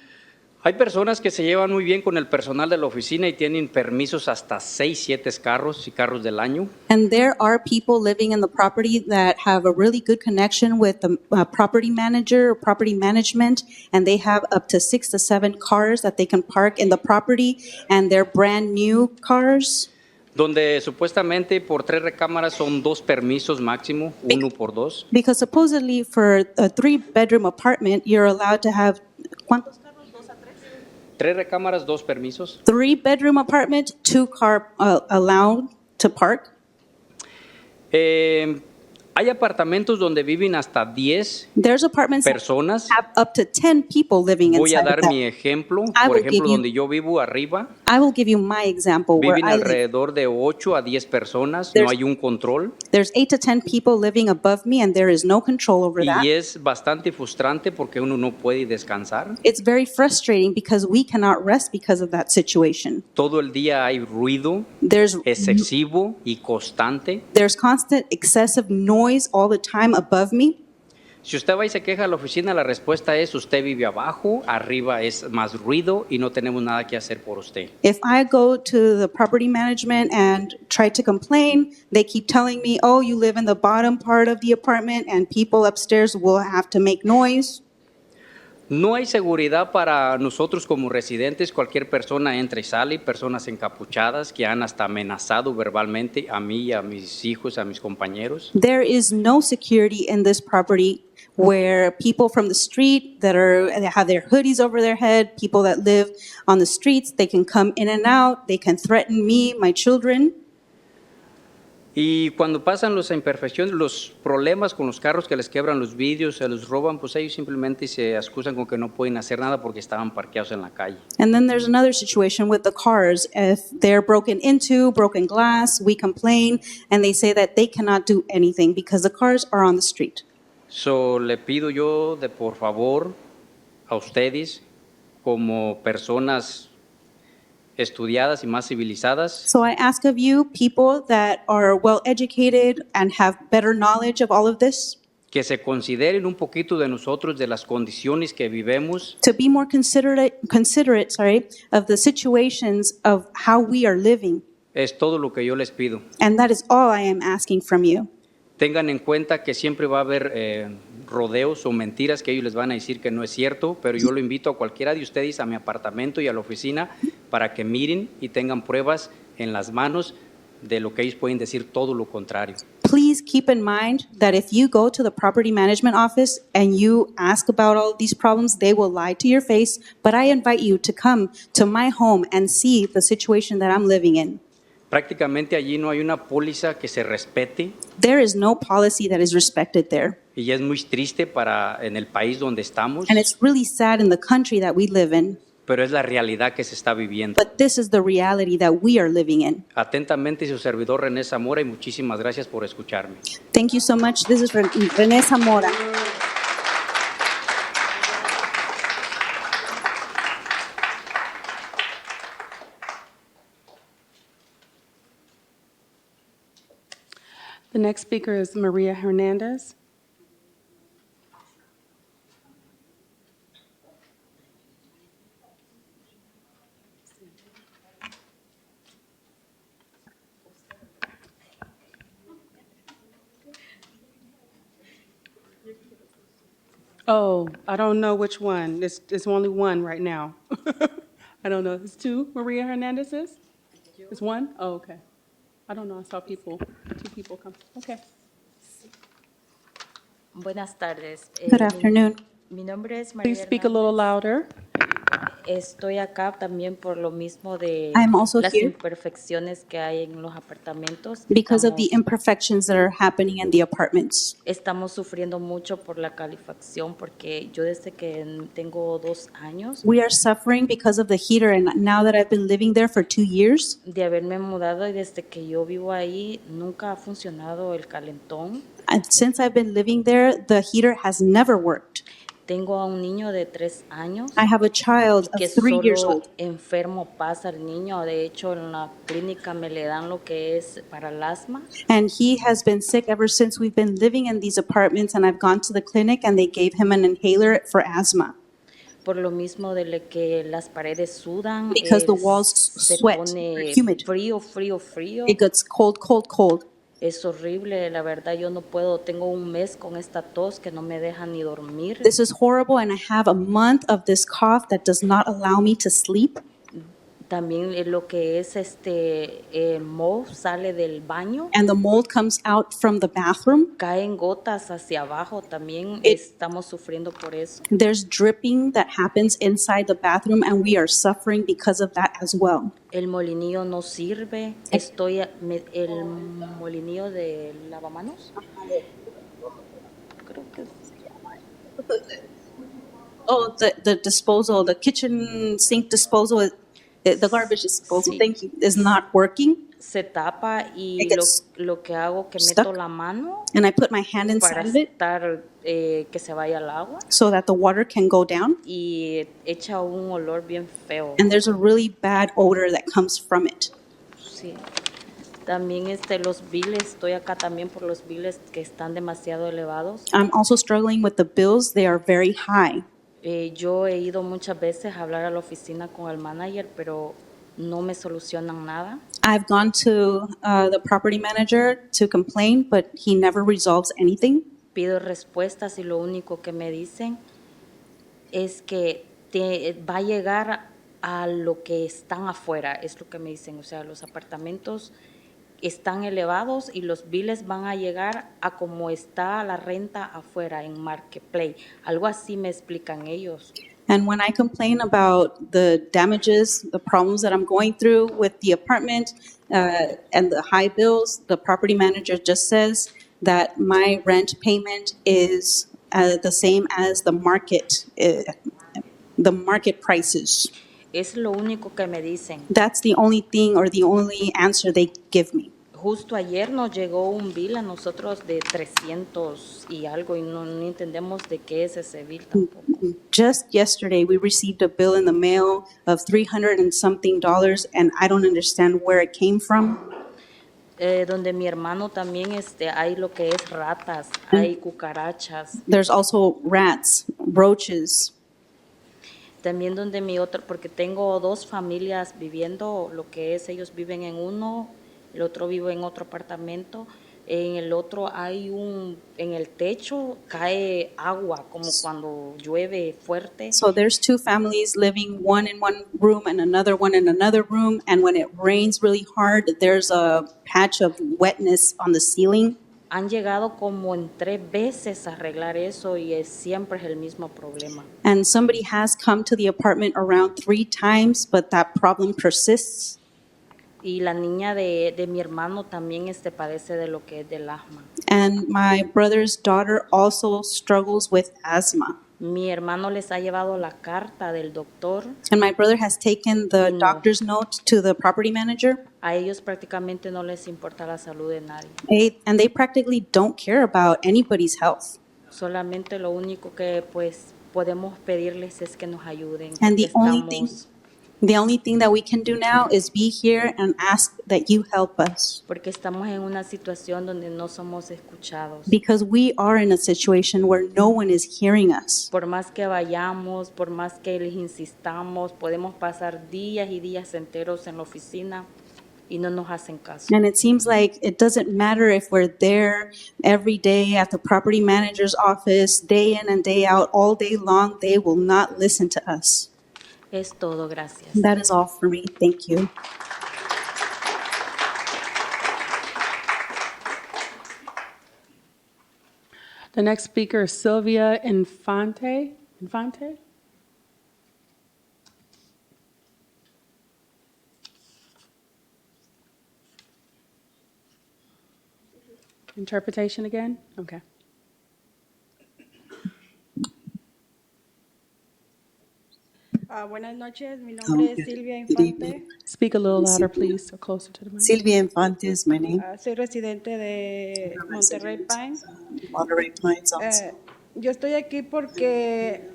Hay personas que se llevan muy bien con el personal de la oficina y tienen permisos hasta 6, 7 carros y carros del año. And there are people living in the property that have a really good connection with the property manager or property management, and they have up to 6 to 7 cars that they can park in the property, and they're brand new cars. Donde supuestamente por 3 recámaras son 2 permisos máximo, 1 por 2. Because supposedly for a 3-bedroom apartment, you're allowed to have, ¿cuántos? 3 recámaras, 2 permisos. 3-bedroom apartment, 2 car allowed to park. Hay apartamentos donde viven hasta 10 There's apartments personas. that have up to 10 people living Voy a inside dar of mi that. ejemplo. I Por will give ejemplo, you- donde yo vivo arriba, I will give you my example where viven I live. alrededor de 8 a 10 personas. There's- No hay un control. There's 8 to 10 people living above me, and there is no control over that. Y es bastante frustrante porque uno no puede descansar. It's very frustrating because we cannot rest because of that situation. Todo el día hay ruido There's excesivo y constante. constant excessive noise all the time above me. Si usted va y se queja a la oficina, la respuesta es usted vive abajo, arriba es más ruido y no tenemos nada que hacer por usted. If I go to the property management and try to complain, they keep telling me, oh, you live in the bottom part of the apartment and people upstairs will have to make noise. No hay seguridad para nosotros como residentes. Cualquier persona entra y sale, personas encapuchadas que han hasta amenazado verbalmente a mí, a mis hijos, a mis compañeros. There is no security in this property where people from the street that have their hoodies over their head, people that live on the streets, they can come in and out, they can threaten me, my children. Y cuando pasan las imperfecciones, los problemas con los carros que les quebran los vidrios, se los roban, pues ellos simplemente se excusan con que no pueden hacer nada porque estaban parqueados en la calle. And then there's another situation with the cars. If they're broken into, broken glass, we complain, and they say that they cannot do anything because the cars are on the street. So, le pido yo de por favor a ustedes como personas estudiadas y más civilizadas, So I ask of you, people that are well educated and have better knowledge of all of this, que se consideren un poquito de nosotros, de las condiciones que vivimos, to be more considerate, of the situations of how we are living. es todo lo que yo les pido. And that is all I am asking from you. Tengan en cuenta que siempre va a haber rodeos o mentiras que ellos les van a decir que no es cierto, pero yo lo invito a cualquiera de ustedes a mi apartamento y a la oficina para que miren y tengan pruebas en las manos de lo que ellos pueden decir todo lo contrario. Please keep in mind that if you go to the property management office and you ask about all of these problems, they will lie to your face. But I invite you to come to my home and see the situation that I'm living in. Prácticamente allí no hay una póliza que se respete There is no policy that is respected there. y es muy triste para en el país donde estamos, And it's really sad in the country that we live in. pero es la realidad que se está viviendo. But this is the reality that we are living in. Atentamente su servidor René Zamora y muchísimas gracias por escucharme. Thank you so much. This is René Zamora. The next speaker is Maria Hernandez. Oh, I don't know which one. It's only one right now. I don't know. It's two Maria Hernandez's? It's one? Oh, okay. I don't know. I saw two people come. Okay. Buenas tardes. Good afternoon. Mi nombre es María Please speak a little louder. Estoy acá también por lo mismo de I'm also las here imperfecciones que hay en los apartamentos. because of the imperfections that are happening in the apartments. Estamos sufriendo mucho por la calefacción porque yo desde que tengo 2 años We are suffering because of the heater, and now that I've been living there for 2 years, de haberme mudado y desde que yo vivo ahí nunca ha funcionado el calentón. and since I've been living there, the heater has never worked. Tengo a un niño de 3 años I have a child que of 3 years solo old, enfermo pasa el niño. De hecho, en la clínica me le dan lo que es para el asma. and he has been sick ever since we've been living in these apartments, and I've gone to the clinic and they gave him an inhaler for asthma. por lo mismo de que las paredes sudan, because the walls se sweat, they're pone humid. frío, frío, frío. It gets cold, cold, cold. Es horrible, la verdad yo no puedo, tengo un mes con esta tos que no me deja ni dormir. This is horrible, and I have a month of this cough that does not allow me to sleep. También lo que es moho sale del baño. And the mold comes out from the bathroom. Caen gotas hacia abajo, también estamos sufriendo por eso. There's dripping that happens inside the bathroom, and we are suffering because of that as well. El molinillo no sirve. El molinillo de lavamanos. Creo que Oh, the disposal, the kitchen sink disposal, the garbage disposal, Sí. thank you, is not working. Se tapa y It gets lo que hago que stuck. meto la mano And I put my hand para inside of it estar que se vaya al agua so that the water can go down. y echa un olor bien feo. And there's a really bad odor that comes from it. Sí. También los biles, estoy acá también por los biles que están demasiado elevados. I'm also struggling with the bills. They are very high. Yo he ido muchas veces a hablar a la oficina con el manager, pero no me solucionan nada. I've gone to the property manager to complain, but he never resolves anything. Pido respuestas y lo único que me dicen es que va a llegar a lo que están afuera, es lo que me dicen. O sea, los apartamentos están elevados y los biles van a llegar a como está la renta afuera en Marketplace. Algo así me explican ellos. And when I complain about the damages, the problems that I'm going through with the apartment and the high bills, the property manager just says that my rent payment is the same as the market prices. Es lo único que me dicen. That's the only thing or the only answer they give me. Justo ayer nos llegó un bill a nosotros de 300 y algo y no entendemos de qué es ese bill tampoco. Just yesterday, we received a bill in the mail of $300 and something, and I don't understand where it came from. Donde mi hermano también hay lo que es ratas, hay cucarachas. There's also rats, roaches. También donde porque tengo dos familias viviendo, lo que es, ellos viven en uno, el otro vive en otro apartamento. En el otro en el techo cae agua, como cuando llueve fuerte. So there's two families living, one in one room and another one in another room. And when it rains really hard, there's a patch of wetness on the ceiling. Han llegado como en 3 veces a arreglar eso y siempre es el mismo problema. And somebody has come to the apartment around 3 times, but that problem persists. Y la niña de mi hermano también padece de lo que es del asma. And my brother's daughter also struggles with asthma. Mi hermano les ha llevado la carta del doctor. And my brother has taken the No. doctor's note to the property manager. A ellos prácticamente no les importa la salud de nadie. And they practically don't care about anybody's health. Solamente lo único que pues podemos pedirles es que nos ayuden. And porque the only thing that we can do now is be here and ask that you help us. Porque estamos en una situación donde no somos escuchados. Because we are in a situation where no one is hearing us. Por más que vayamos, por más que les insistamos, podemos pasar días y días enteros en la oficina y no nos hacen caso. And it seems like it doesn't matter if we're there every day at the property manager's office, day in and day out, all day long, they will not listen to us. Es todo, gracias. That is all for me. Thank you. The next speaker is Sylvia Infante. Infante? Interpretation again? Okay. Buenas noches, mi nombre es Silvia Good evening. Infante. Speak a little louder, please, or closer to the mic. Sylvia Infante is my name. Soy residente de Monterrey Pines. Monterey Pines also. Yo estoy aquí porque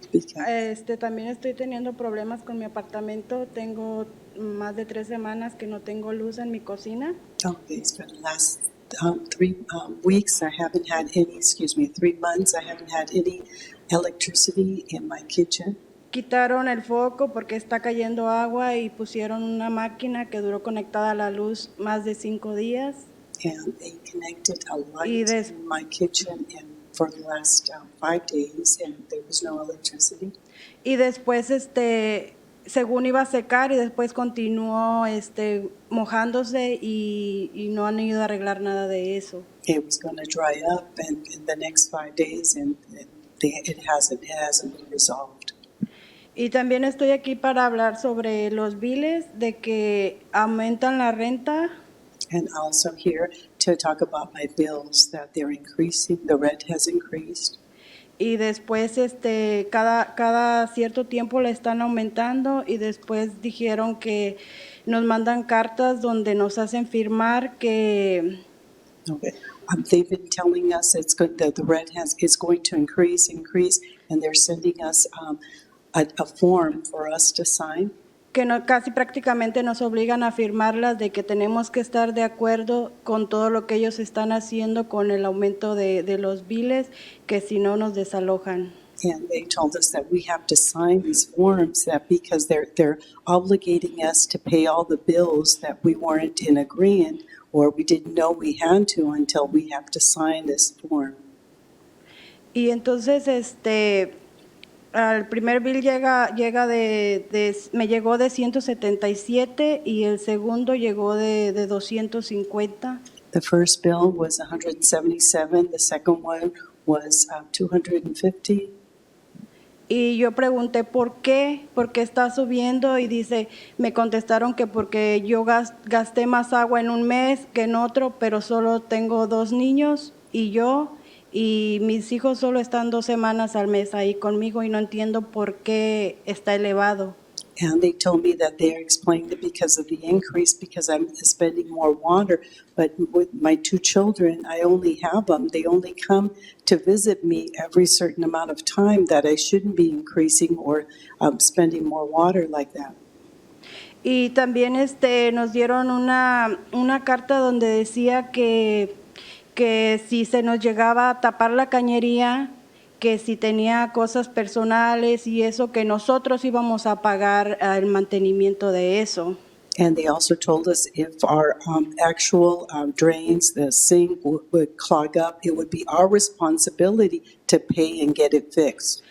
también estoy teniendo problemas con mi apartamento. Tengo más de 3 semanas que no tengo luz en mi cocina. Okay, for the last 3 weeks, I haven't had any, 3 months, I haven't had any electricity in my kitchen. quitaron el foco porque está cayendo agua y pusieron una máquina que duró conectada a la luz más de 5 días. And they connected a Y, light des- in my kitchen and for the last 5 days, and there was no electricity. y después, según iba a secar y después continuó, mojándose y no han ido a arreglar nada de eso. It was going to dry up in the next 5 days, and it hasn't been resolved. Y también estoy aquí para hablar sobre los biles, de que aumentan la renta. And also here to talk about my bills, that they're increasing, the rent has increased. Y después, cada cierto tiempo le están aumentando y después dijeron que nos mandan cartas donde nos hacen firmar que Okay. They've been telling us it's good, that the rent is going to increase, and they're sending us a form for us to sign. que no, casi prácticamente nos obligan a firmarlas, de que tenemos que estar de acuerdo con todo lo que ellos están haciendo con el aumento de los biles, que si no nos desalojan. And they told us that we have to sign these forms, that because they're obligating us to pay all the bills that we weren't in agreement, or we didn't know we had to until we have to sign this form. Y entonces, al primer bill me llegó de 177 y el segundo llegó de 250. The first bill was 177, the second one was 250. Y yo pregunté por qué está subiendo y me contestaron que porque yo gasté más agua en un mes que en otro, pero solo tengo 2 niños y mis hijos solo están 2 semanas al mes ahí conmigo y no entiendo por qué está elevado. And they told me that they're explaining it because of the increase, because I'm spending more water. But with my 2 children, I only have them. They only come to visit me every certain amount of time, that I shouldn't be increasing or spending more water like that. Y también nos dieron una carta donde decía que si se nos llegaba a tapar la cañería, que si tenía cosas personales y eso, que nosotros íbamos a pagar el mantenimiento de eso. And they also told us if our actual drains, the sink would clog up, it would be our responsibility to pay and get it fixed.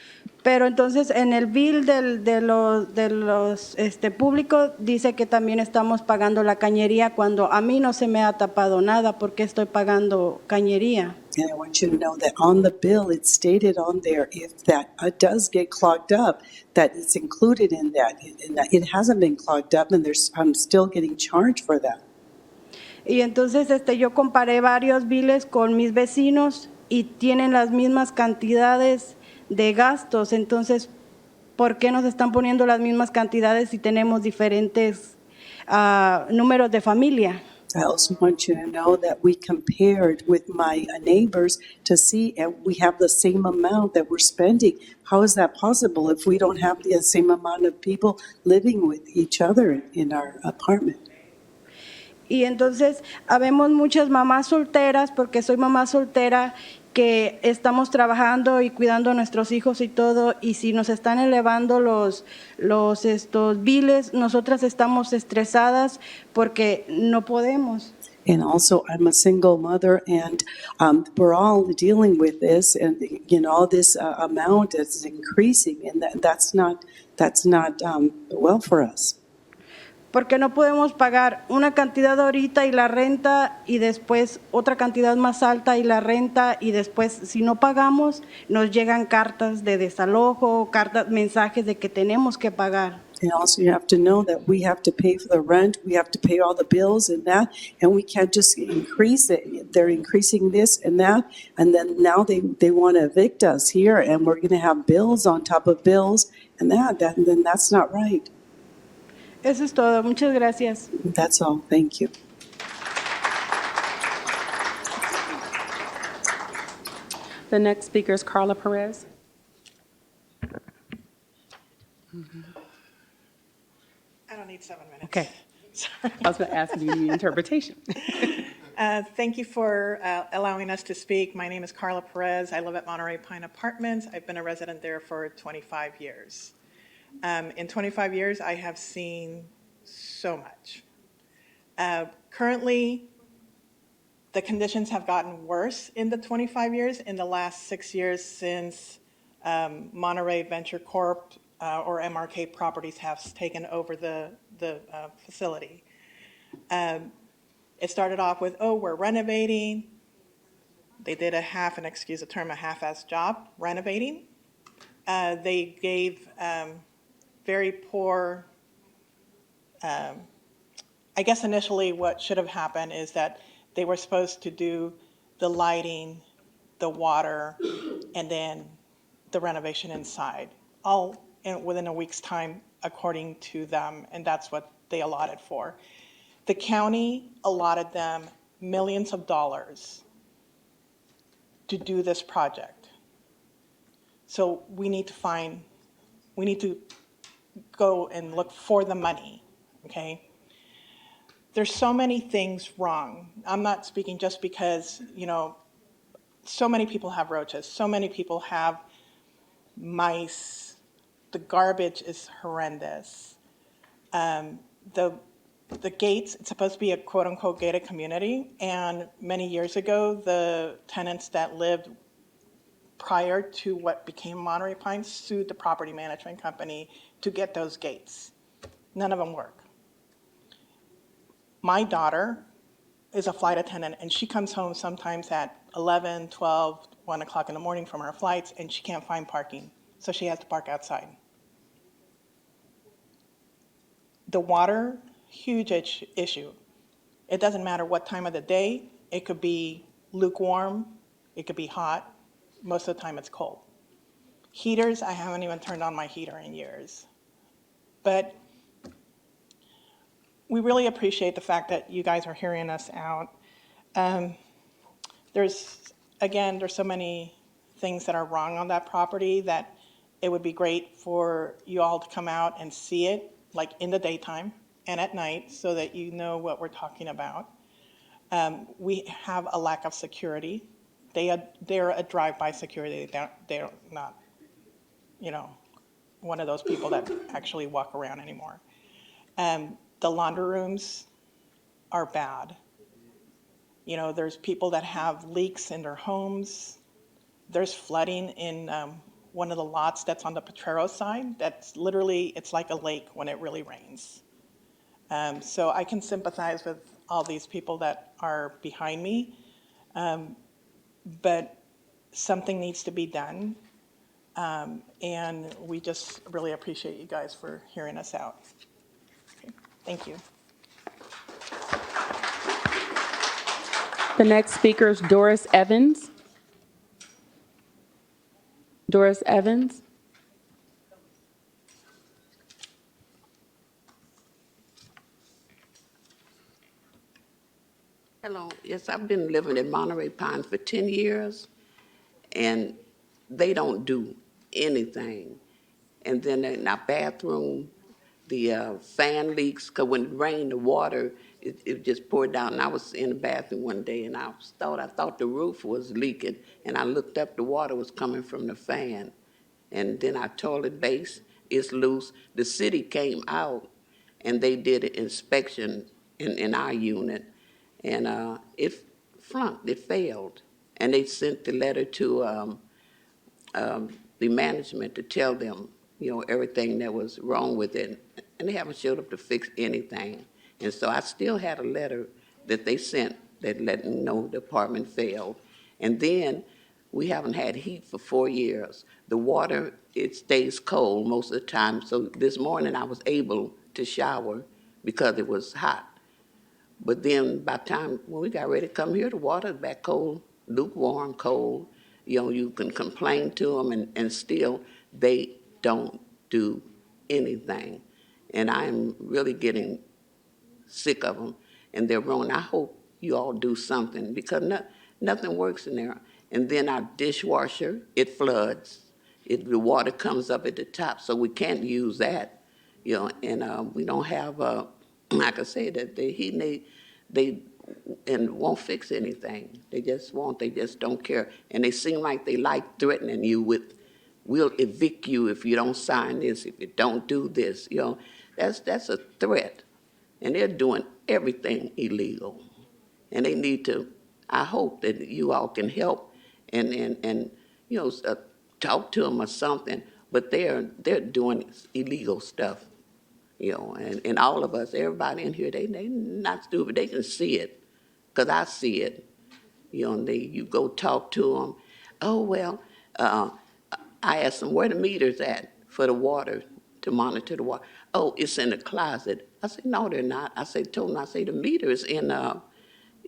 Pero entonces en el bill de los públicos dice que también estamos pagando la cañería cuando a mí no se me ha tapado nada, porque estoy pagando cañería. And I want you to know that on the bill, it's stated on there, if that does get clogged up, that it's included in that. And that it hasn't been clogged up, and I'm still getting charged for that. Y entonces yo comparé varios biles con mis vecinos y tienen las mismas cantidades de gastos. Entonces, ¿por qué nos están poniendo las mismas cantidades si tenemos diferentes números de familia? I also want you to know that we compared with my neighbors to see if we have the same amount that we're spending. How is that possible if we don't have the same amount of people living with each other in our apartment? Y entonces, habemos muchas mamás solteras, porque soy mamá soltera, que estamos trabajando y cuidando a nuestros hijos y todo, y si nos están elevando estos biles, nosotras estamos estresadas porque no podemos. And also, I'm a single mother, and we're all dealing with this, and this amount is increasing, and that's not well for us. Porque no podemos pagar una cantidad ahorita y la renta, y después otra cantidad más alta y la renta, y después si no pagamos nos llegan cartas de desalojo, mensajes de que tenemos que pagar. And also, you have to know that we have to pay for the rent, we have to pay all the bills and that, and we can't just increase it. They're increasing this and that, and then now they want to evict us here, and we're going to have bills on top of bills and then that's not right. Eso es todo. Muchas gracias. That's all. Thank you. The next speaker is Carla Perez. I don't need 7 minutes. Okay. I was going to ask if you need interpretation. Thank you for allowing us to speak. My name is Carla Perez. I live at Monterey Pine Apartments. I've been a resident there for 25 years. In 25 years, I have seen so much. Currently, the conditions have gotten worse in the 25 years. In the last 6 years since Monterey Venture Corp. Or MRK Properties has taken over the facility. It started off with, oh, we're renovating. They did a excuse the term, a half-ass job renovating. They gave very poor, I guess initially what should have happened is that they were supposed to do the lighting, the water, and then the renovation inside, all within a week's time, according to them, and that's what they allotted for. The county allotted them millions of dollars to do this project. So we need to go and look for the money, okay? There's so many things wrong. I'm not speaking just because, so many people have roaches, so many people have mice. The garbage is horrendous. The gates, it's supposed to be a quote-unquote gated community, and many years ago, the tenants that lived prior to what became Monterey Pines sued the property management company to get those gates. None of them work. My daughter is a flight attendant, and she comes home sometimes at 11, 12, 1 o'clock in the morning from her flights, and she can't find parking, so she has to park outside. The water, huge issue. It doesn't matter what time of the day. It could be lukewarm, it could be hot. Most of the time it's cold. Heaters, I haven't even turned on my heater in years. But we really appreciate the fact that you guys are hearing us out. There's so many things that are wrong on that property that it would be great for you all to come out and see it, like in the daytime and at night, so that you know what we're talking about. We have a lack of security. They're a drive-by security. They're not, one of those people that actually walk around anymore. The laundry rooms are bad. There's people that have leaks in their homes. There's flooding in one of the lots that's on the Potrero side. That's literally, it's like a lake when it really rains. So I can sympathize with all these people that are behind me, but something needs to be done. And we just really appreciate you guys for hearing us out. Okay, thank you. The next speaker is Doris Evans. Doris Evans. Hello, yes, I've been living in Monterey Pines for 10 years, and they don't do anything. And then in our bathroom, the fan leaks, because when it rained, the water, it just poured down. And I was in the bathroom one day, and I thought the roof was leaking, and I looked up, the water was coming from the fan. And then our toilet base is loose. The city came out, and they did an inspection in our unit, and it flunked, it failed. And they sent the letter to the management to tell them, everything that was wrong with it, and they haven't showed up to fix anything. And so I still had a letter that they sent that let me know the apartment failed. And then we haven't had heat for 4 years. The water, it stays cold most of the time. So this morning I was able to shower because it was hot. But then by the time when we got ready to come here, the water is back cold, lukewarm, cold. You can complain to them, and still they don't do anything. And I'm really getting sick of them, and they're wrong. I hope you all do something, because nothing works in there. And then our dishwasher, it floods. The water comes up at the top, so we can't use that. And we don't have, like I say, that the heating, they and won't fix anything. They just won't. They just don't care. And they seem like they like threatening you with we'll evict you if you don't sign this, if you don't do this, you know. That's a threat. And they're doing everything illegal. And they need to, I hope that you all can help and you know, talk to them or something. But they're doing illegal stuff, you know, and all of us, everybody in here, they not stupid. They can see it, because I see it. You know, and you go talk to them. Oh, well, I asked them where the meter's at for the water, to monitor the water. Oh, it's in the closet. I said, no, they're not. I said, told them, I say, the meter is in,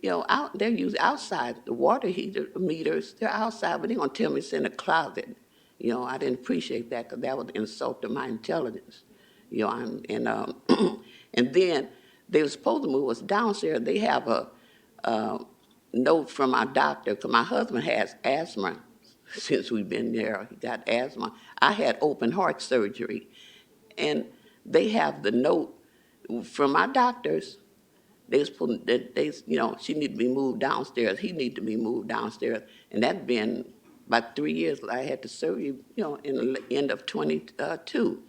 you know, they're used outside. The water heater meters, they're outside, but they're going to tell me it's in the closet. You know, I didn't appreciate that, because that would insult to my intelligence. You know, and then they were supposed to move us downstairs. They have a note from our doctor, because my husband has asthma since we've been there. He got asthma. I had open heart surgery. And they have the note from my doctors. They was putting that you know, she need to be moved downstairs. He need to be moved downstairs. And that's been about 3 years. I had the surgery, you know, in the end of 22.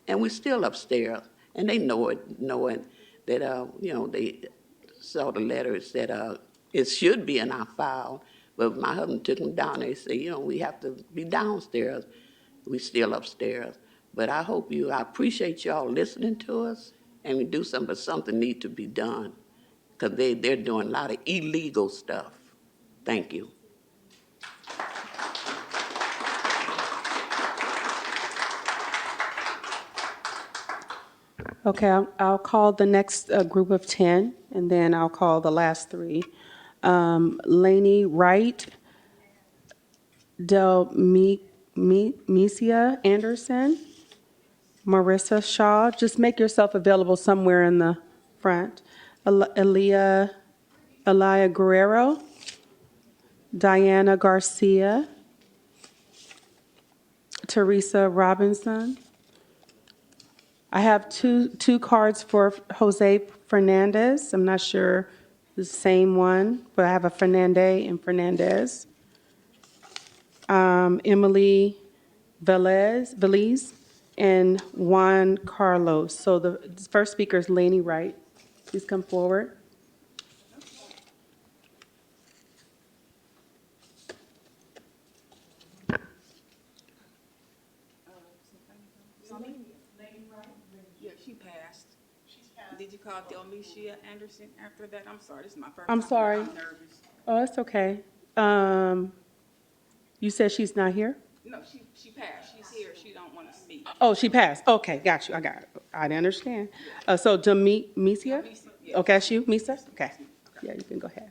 And we're still upstairs. And they know it, knowing that, you know, they saw the letters that it should be in our file. But my husband took them down. They say, you know, we have to be downstairs. We still upstairs. But I appreciate y'all listening to us, and we do something, but something needs to be done, because they're doing a lot of illegal stuff. Thank you. Okay, I'll call the next group of 10, and then I'll call the last three. Laney Wright, Misia Anderson, Marissa Shaw. Just make yourself available somewhere in the front. Elia Guerrero, Diana Garcia, Teresa Robinson. I have two cards for Jose Fernandez. I'm not sure the same one, but I have a Fernandez and Fernandez. Emily Velez and Juan Carlos. So the first speaker is Laney Wright. Please come forward. Yeah, she passed. Did you call Delmicia Anderson after that? I'm sorry, this is my first I'm time. sorry. I'm nervous. Oh, that's okay. You said she's not here? No, she passed. She's here. She don't want to speak. Oh, she passed. Okay, got you. I got it. I understand. So Misia? Okay, that's you, Misa? Okay. Yeah, you can go ahead.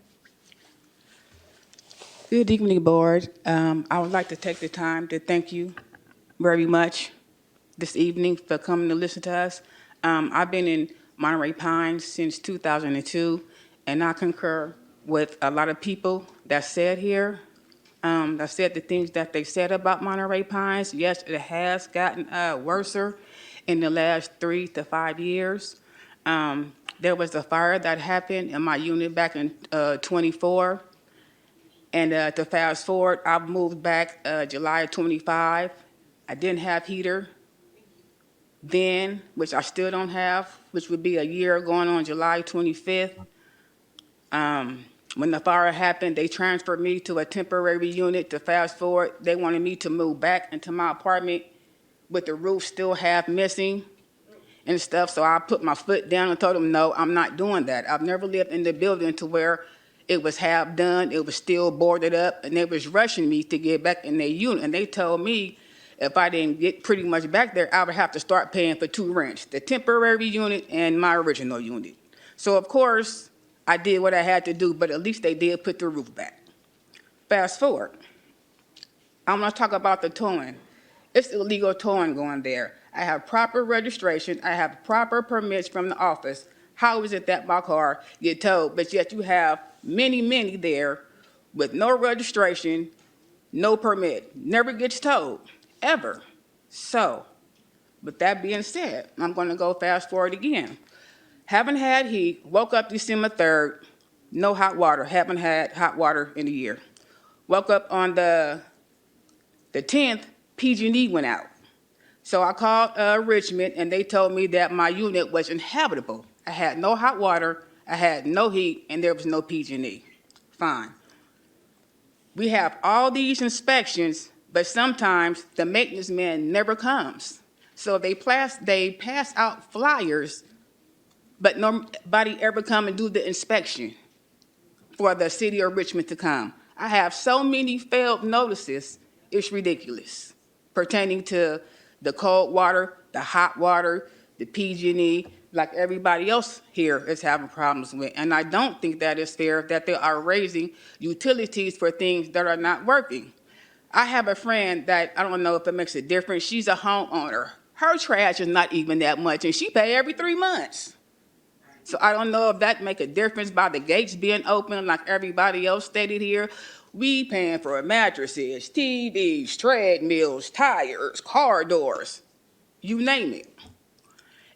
Good evening, board. I would like to take the time to thank you very much this evening for coming to listen to us. I've been in Monterey Pines since 2002, and I concur with a lot of people that said here, that said the things that they said about Monterey Pines. Yes, it has gotten worse in the last 3 to 5 years. There was a fire that happened in my unit back in 24. And to fast forward, I've moved back July of 25. I didn't have heater then, which I still don't have, which would be a year going on July 25th. When the fire happened, they transferred me to a temporary unit. To fast forward, they wanted me to move back into my apartment with the roof still half missing and stuff. So I put my foot down and told them, no, I'm not doing that. I've never lived in the building to where it was half done, it was still boarded up, and they was rushing me to get back in their unit. And they told me if I didn't get pretty much back there, I would have to start paying for 2 rents, the temporary unit and my original unit. So of course, I did what I had to do, but at least they did put the roof back. Fast forward, I'm gonna talk about the towing. It's illegal towing going there. I have proper registration, I have proper permits from the office. How is it that my car get towed, but yet you have many there with no registration, no permit, never gets towed, ever. So, with that being said, I'm gonna go fast forward again. Haven't had heat, woke up December 3rd, no hot water, haven't had hot water in a year. Woke up on the 10th, PG&E went out. So I called Richmond, and they told me that my unit was inhabitable. I had no hot water, I had no heat, and there was no PG&E. Fine. We have all these inspections, but sometimes the maintenance man never comes. So they pass out flyers, but nobody ever come and do the inspection for the city of Richmond to come. I have so many failed notices, it's ridiculous, pertaining to the cold water, the hot water, the PG&E, like everybody else here is having problems with. And I don't think that is fair that they are raising utilities for things that are not working. I have a friend that, I don't know if it makes a difference, she's a homeowner. Her trash is not even that much, and she pay every 3 months. So I don't know if that make a difference by the gates being open like everybody else stated here. We paying for mattresses, TVs, treadmills, tires, car doors, you name it.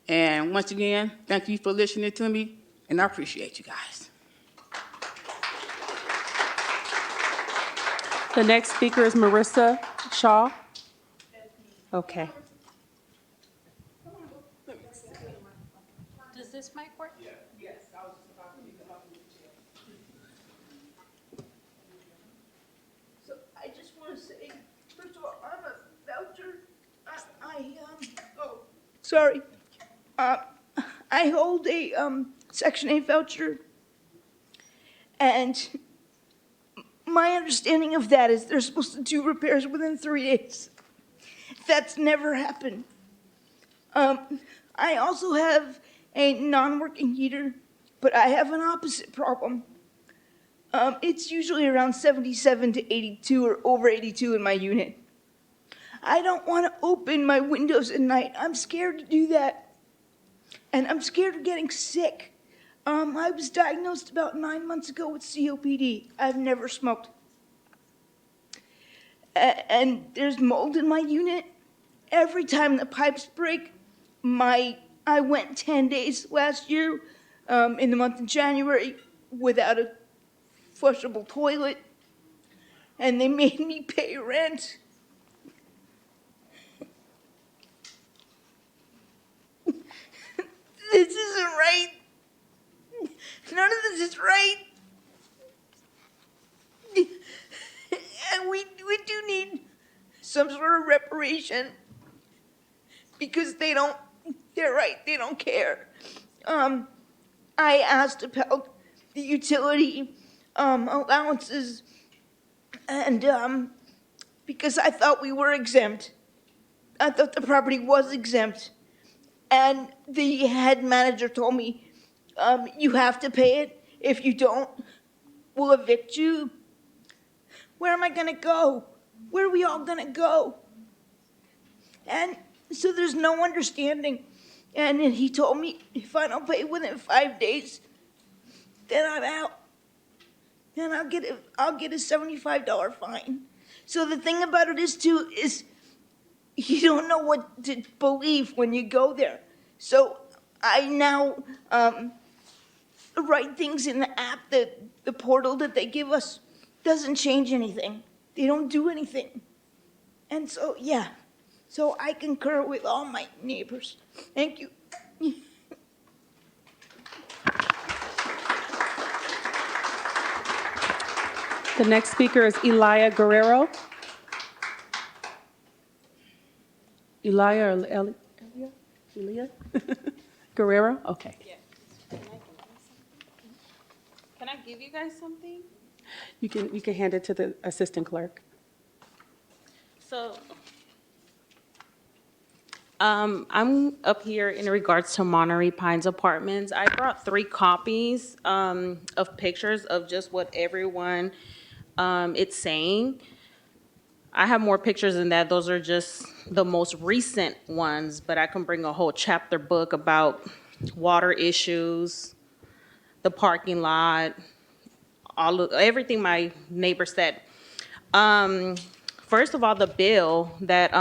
And once again, thank you for listening to me, and I appreciate you guys. The next speaker is Marissa Shaw. Okay. Does this mic work? So I just want to say, first of all, I'm a voucher. Sorry. I hold a Section 8 voucher, and my understanding of that is they're supposed to do repairs within 3 days. That's never happened. I also have a non-working heater, but I have an opposite problem. It's usually around 77 to 82 or over 82 in my unit. I don't want to open my windows at night. I'm scared to do that. And I'm scared of getting sick. I was diagnosed about 9 months ago with COPD. I've never smoked. And there's mold in my unit. Every time the pipes break, I went 10 days last year in the month of January without a flushable toilet, and they made me pay rent. This isn't right. None of this is right. And we do need some sort of reparation because they're right, they don't care. I asked about the utility allowances, and because I thought we were exempt. I thought the property was exempt. And the head manager told me, you have to pay it. If you don't, we'll evict you. Where am I gonna go? Where are we all gonna go? And so there's no understanding. And then he told me if I don't pay within 5 days, then I'm out. Then I'll get a $75 fine. So the thing about it is you don't know what to believe when you go there. So I now write things in the app, the portal that they give us doesn't change anything. They don't do anything. And so, yeah. So I concur with all my neighbors. Thank you. The next speaker is Elia Guerrero. Elia or Elia? Guerrero? Okay. Can I give you guys something? You can hand it to the assistant clerk. So, I'm up here in regards to Monterey Pines Apartments. I brought 3 copies of pictures of just what everyone it's saying. I have more pictures than that. Those are just the most recent ones, but I can bring a whole chapter book about water issues, the parking lot, everything my neighbor said. First of all, the bill that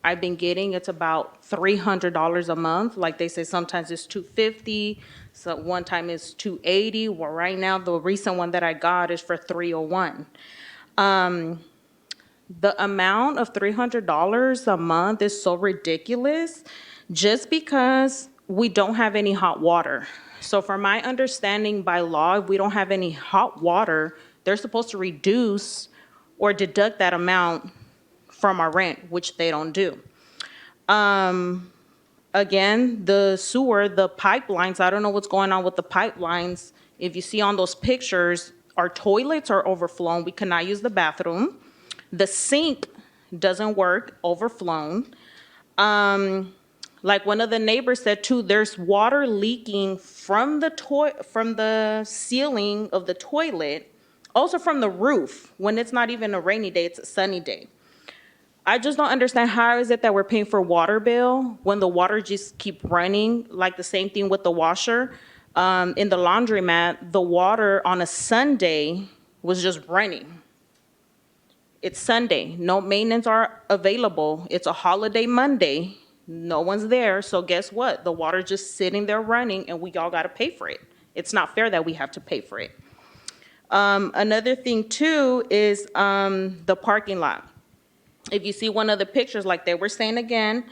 I've been getting, it's about $300 a month. Like they say, sometimes it's $250, so one time it's $280. Well, right now, the recent one that I got is for $301. The amount of $300 a month is so ridiculous just because we don't have any hot water. So from my understanding by law, if we don't have any hot water, they're supposed to reduce or deduct that amount from our rent, which they don't do. Again, the sewer, the pipelines, I don't know what's going on with the pipelines. If you see on those pictures, our toilets are overflown. We cannot use the bathroom. The sink doesn't work, overflown. Like one of the neighbors said too, there's water leaking from the ceiling of the toilet, also from the roof. When it's not even a rainy day, it's a sunny day. I just don't understand how is it that we're paying for water bill when the water just keep running, like the same thing with the washer. In the laundromat, the water on a Sunday was just running. It's Sunday, no maintenance are available. It's a holiday Monday, no one's there. So guess what? The water's just sitting there running and we all gotta pay for it. It's not fair that we have to pay for it. Another thing too is the parking lot. If you see one of the pictures, like they were saying again,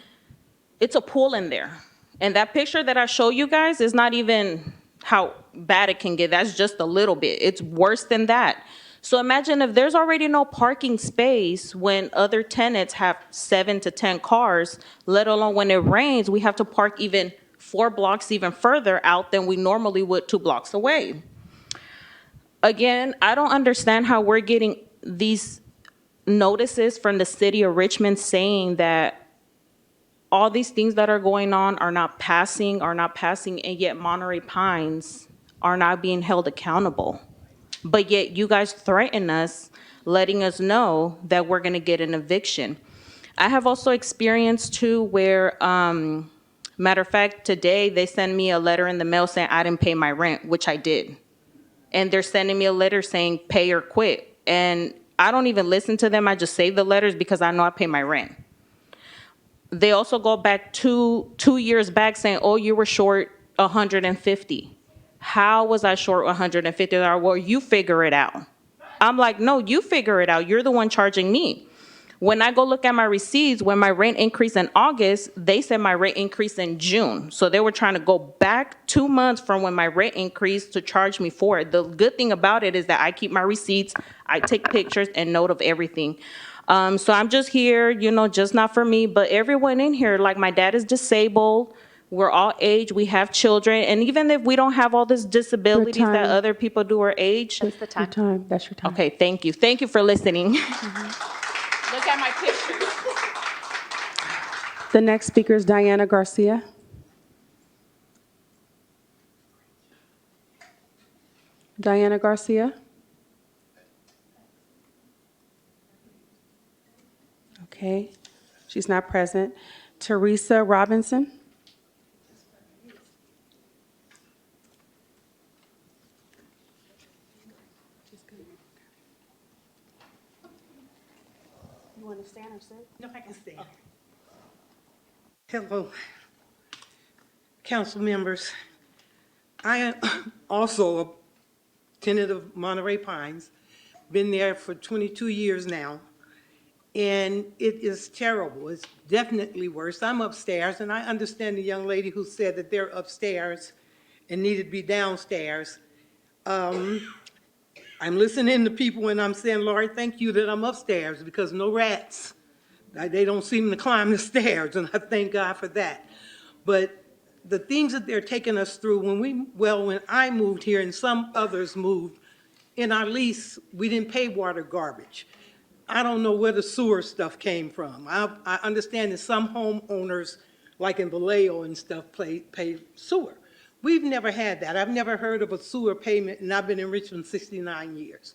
it's a pool in there. And that picture that I show you guys is not even how bad it can get. That's just a little bit. It's worse than that. So imagine if there's already no parking space when other tenants have 7 to 10 cars, let alone when it rains, we have to park even 4 blocks even further out than we normally would 2 blocks away. Again, I don't understand how we're getting these notices from the city of Richmond saying that all these things that are going on are not passing, and yet Monterey Pines are not being held accountable. But yet you guys threaten us, letting us know that we're gonna get an eviction. I have also experienced too where, matter of fact, today they sent me a letter in the mail saying I didn't pay my rent, which I did. And they're sending me a letter saying pay or quit. And I don't even listen to them. I just save the letters because I know I pay my rent. They also go back two years back saying, oh, you were short 150. How was I short $150? Well, you figure it out. I'm like, no, you figure it out. You're the one charging me. When I go look at my receipts, when my rent increased in August, they said my rent increased in June. So they were trying to go back 2 months from when my rent increased to charge me for it. The good thing about it is that I keep my receipts, I take pictures and note of everything. So I'm just here, just not for me, but everyone in here, like my dad is disabled. We're all age, we have children, and even if we don't have all these disabilities that time. other people do our age. That's the Your time. time, that's your time. Okay, thank you. Thank you for listening. Look at my pictures. The next speaker is Diana Garcia. Diana Garcia. Okay, she's not present. Teresa Robinson. You want to stand or sit? No, I can stand. Hello, council members. I am also a tenant of Monterey Pines, been there for 22 years now, and it is terrible. It's definitely worse. I'm upstairs, and I understand the young lady who said that they're upstairs and needed to be downstairs. I'm listening to people and I'm saying, Lord, thank you that I'm upstairs because no rats. They don't seem to climb the stairs, and I thank God for that. But the things that they're taking us through, when I moved here and some others moved, in our lease, we didn't pay water garbage. I don't know where the sewer stuff came from. I understand that some homeowners, like in Vallejo and stuff, pay sewer. We've never had that. I've never heard of a sewer payment, and I've been in Richmond 69 years.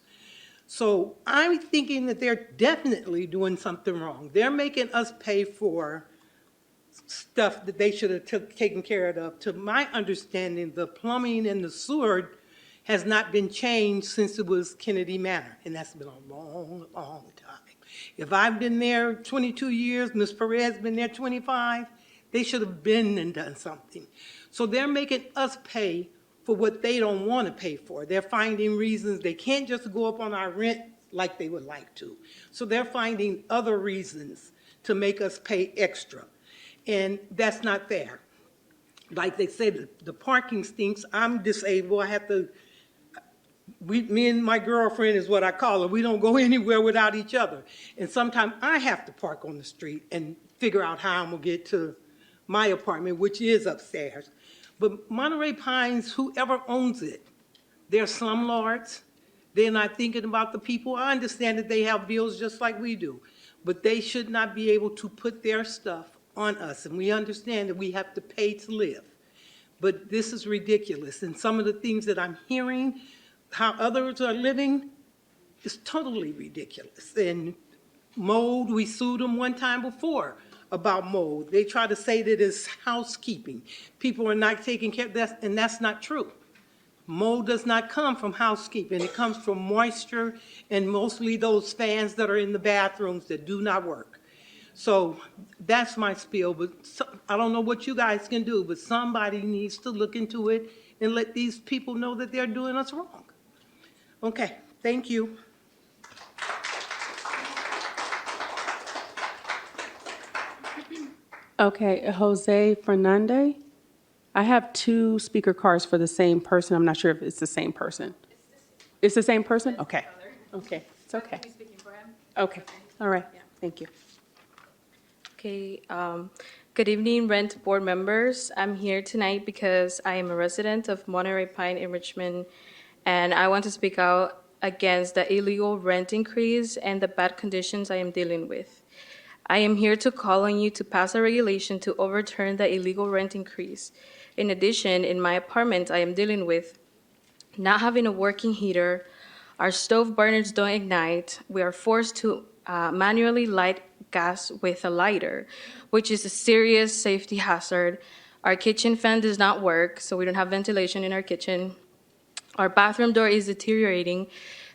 So I'm thinking that they're definitely doing something wrong. They're making us pay for stuff that they should have taken care of. To my understanding, the plumbing and the sewer has not been changed since it was Kennedy Manor, and that's been a long, long time. If I've been there 22 years, Ms. Perez been there 25, they should have been and done something. So they're making us pay for what they don't want to pay for. They're finding reasons. They can't just go up on our rent like they would like to. So they're finding other reasons to make us pay extra. And that's not fair. Like they say, the parking stinks. I'm disabled. I have to, me and my girlfriend is what I call her. We don't go anywhere without each other. And sometimes I have to park on the street and figure out how I'm gonna get to my apartment, which is upstairs. But Monterey Pines, whoever owns it, they're slumlords. They're not thinking about the people. I understand that they have bills just like we do, but they should not be able to put their stuff on us. And we understand that we have to pay to live. But this is ridiculous. And some of the things that I'm hearing, how others are living, is totally ridiculous. And mold, we sued them one time before about mold. They try to say that it's housekeeping. People are not taking care of that, and that's not true. Mold does not come from housekeeping. It comes from moisture and mostly those fans that are in the bathrooms that do not work. So that's my spiel, but I don't know what you guys can do, but somebody needs to look into it and let these people know that they're doing us wrong. Okay, thank you. Okay, Jose Fernandez. I have two speaker cards for the same person. I'm not sure if it's the same person. It's the same person? Okay. Okay, it's okay. Okay, all right, thank you. Okay, good evening, Rent Board members. I'm here tonight because I am a resident of Monterey Pine in Richmond, and I want to speak out against the illegal rent increase and the bad conditions I am dealing with. I am here to call on you to pass a regulation to overturn the illegal rent increase. In addition, in my apartment, I am dealing with not having a working heater. Our stove burners don't ignite. We are forced to manually light gas with a lighter, which is a serious safety hazard. Our kitchen fan does not work, so we don't have ventilation in our kitchen. Our bathroom door is deteriorating.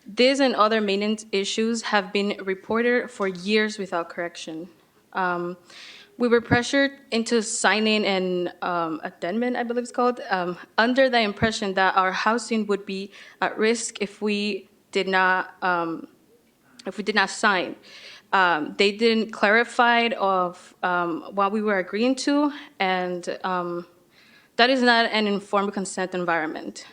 This and other maintenance issues have been reported for years without correction. We were pressured into signing an addendum, I believe it's called, under the impression that our housing would be at risk if we did not sign. They didn't clarify of what we were agreeing to, and that is not an informed consent environment.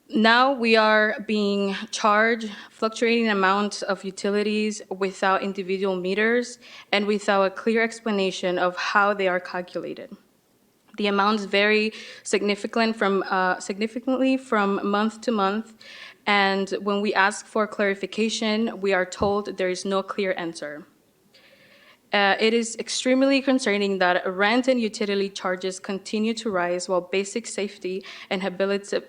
Now we are being charged fluctuating amounts of utilities without individual meters and without a clear explanation of how they are calculated. The amounts vary significantly from month to month, and when we ask for clarification, we are told there is no clear answer. It is extremely concerning that rent and utility charges continue to rise while basic safety and habilitated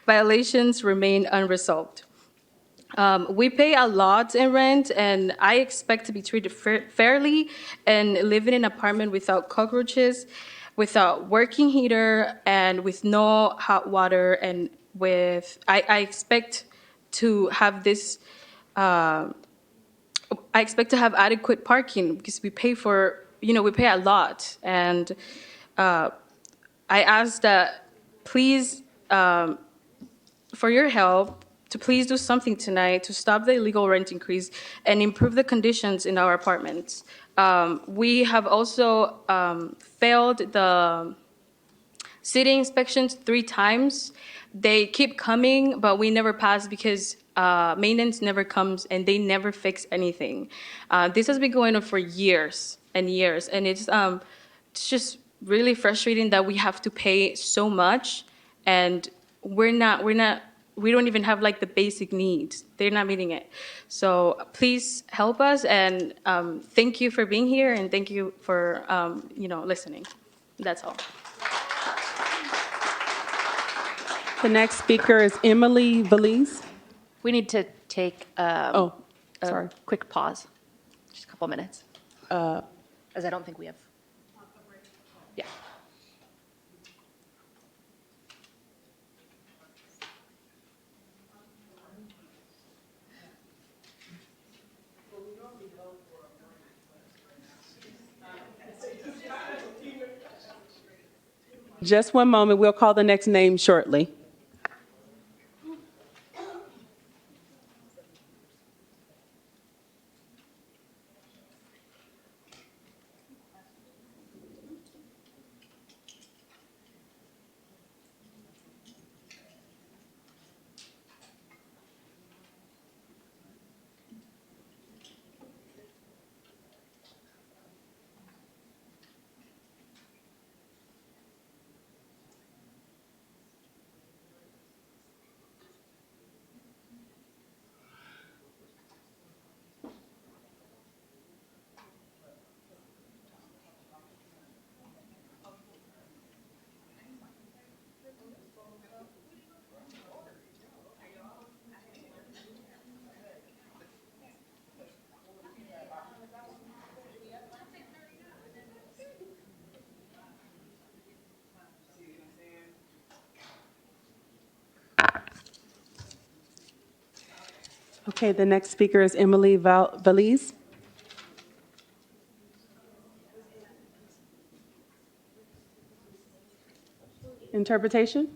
violations remain unresolved. We pay a lot in rent, and I expect to be treated fairly and live in an apartment without cockroaches, without working heater, and with no hot water, and I expect to have this. I expect to have adequate parking because we pay we pay a lot, and I ask that please, for your help, to please do something tonight to stop the illegal rent increase and improve the conditions in our apartments. We have also failed the city inspections 3 times. They keep coming, but we never pass because maintenance never comes and they never fix anything. This has been going on for years and years, and it's just really frustrating that we have to pay so much, and we don't even have like the basic needs. They're not meeting it. So please help us, and thank you for being here, and thank you for listening. That's all. The next speaker is Emily Valise. We need to take Oh, sorry. a quick pause, just a couple minutes, as I don't think we have. Yeah. Just one moment, we'll call the next name shortly. Okay, the next speaker is Emily Valise. Interpretation?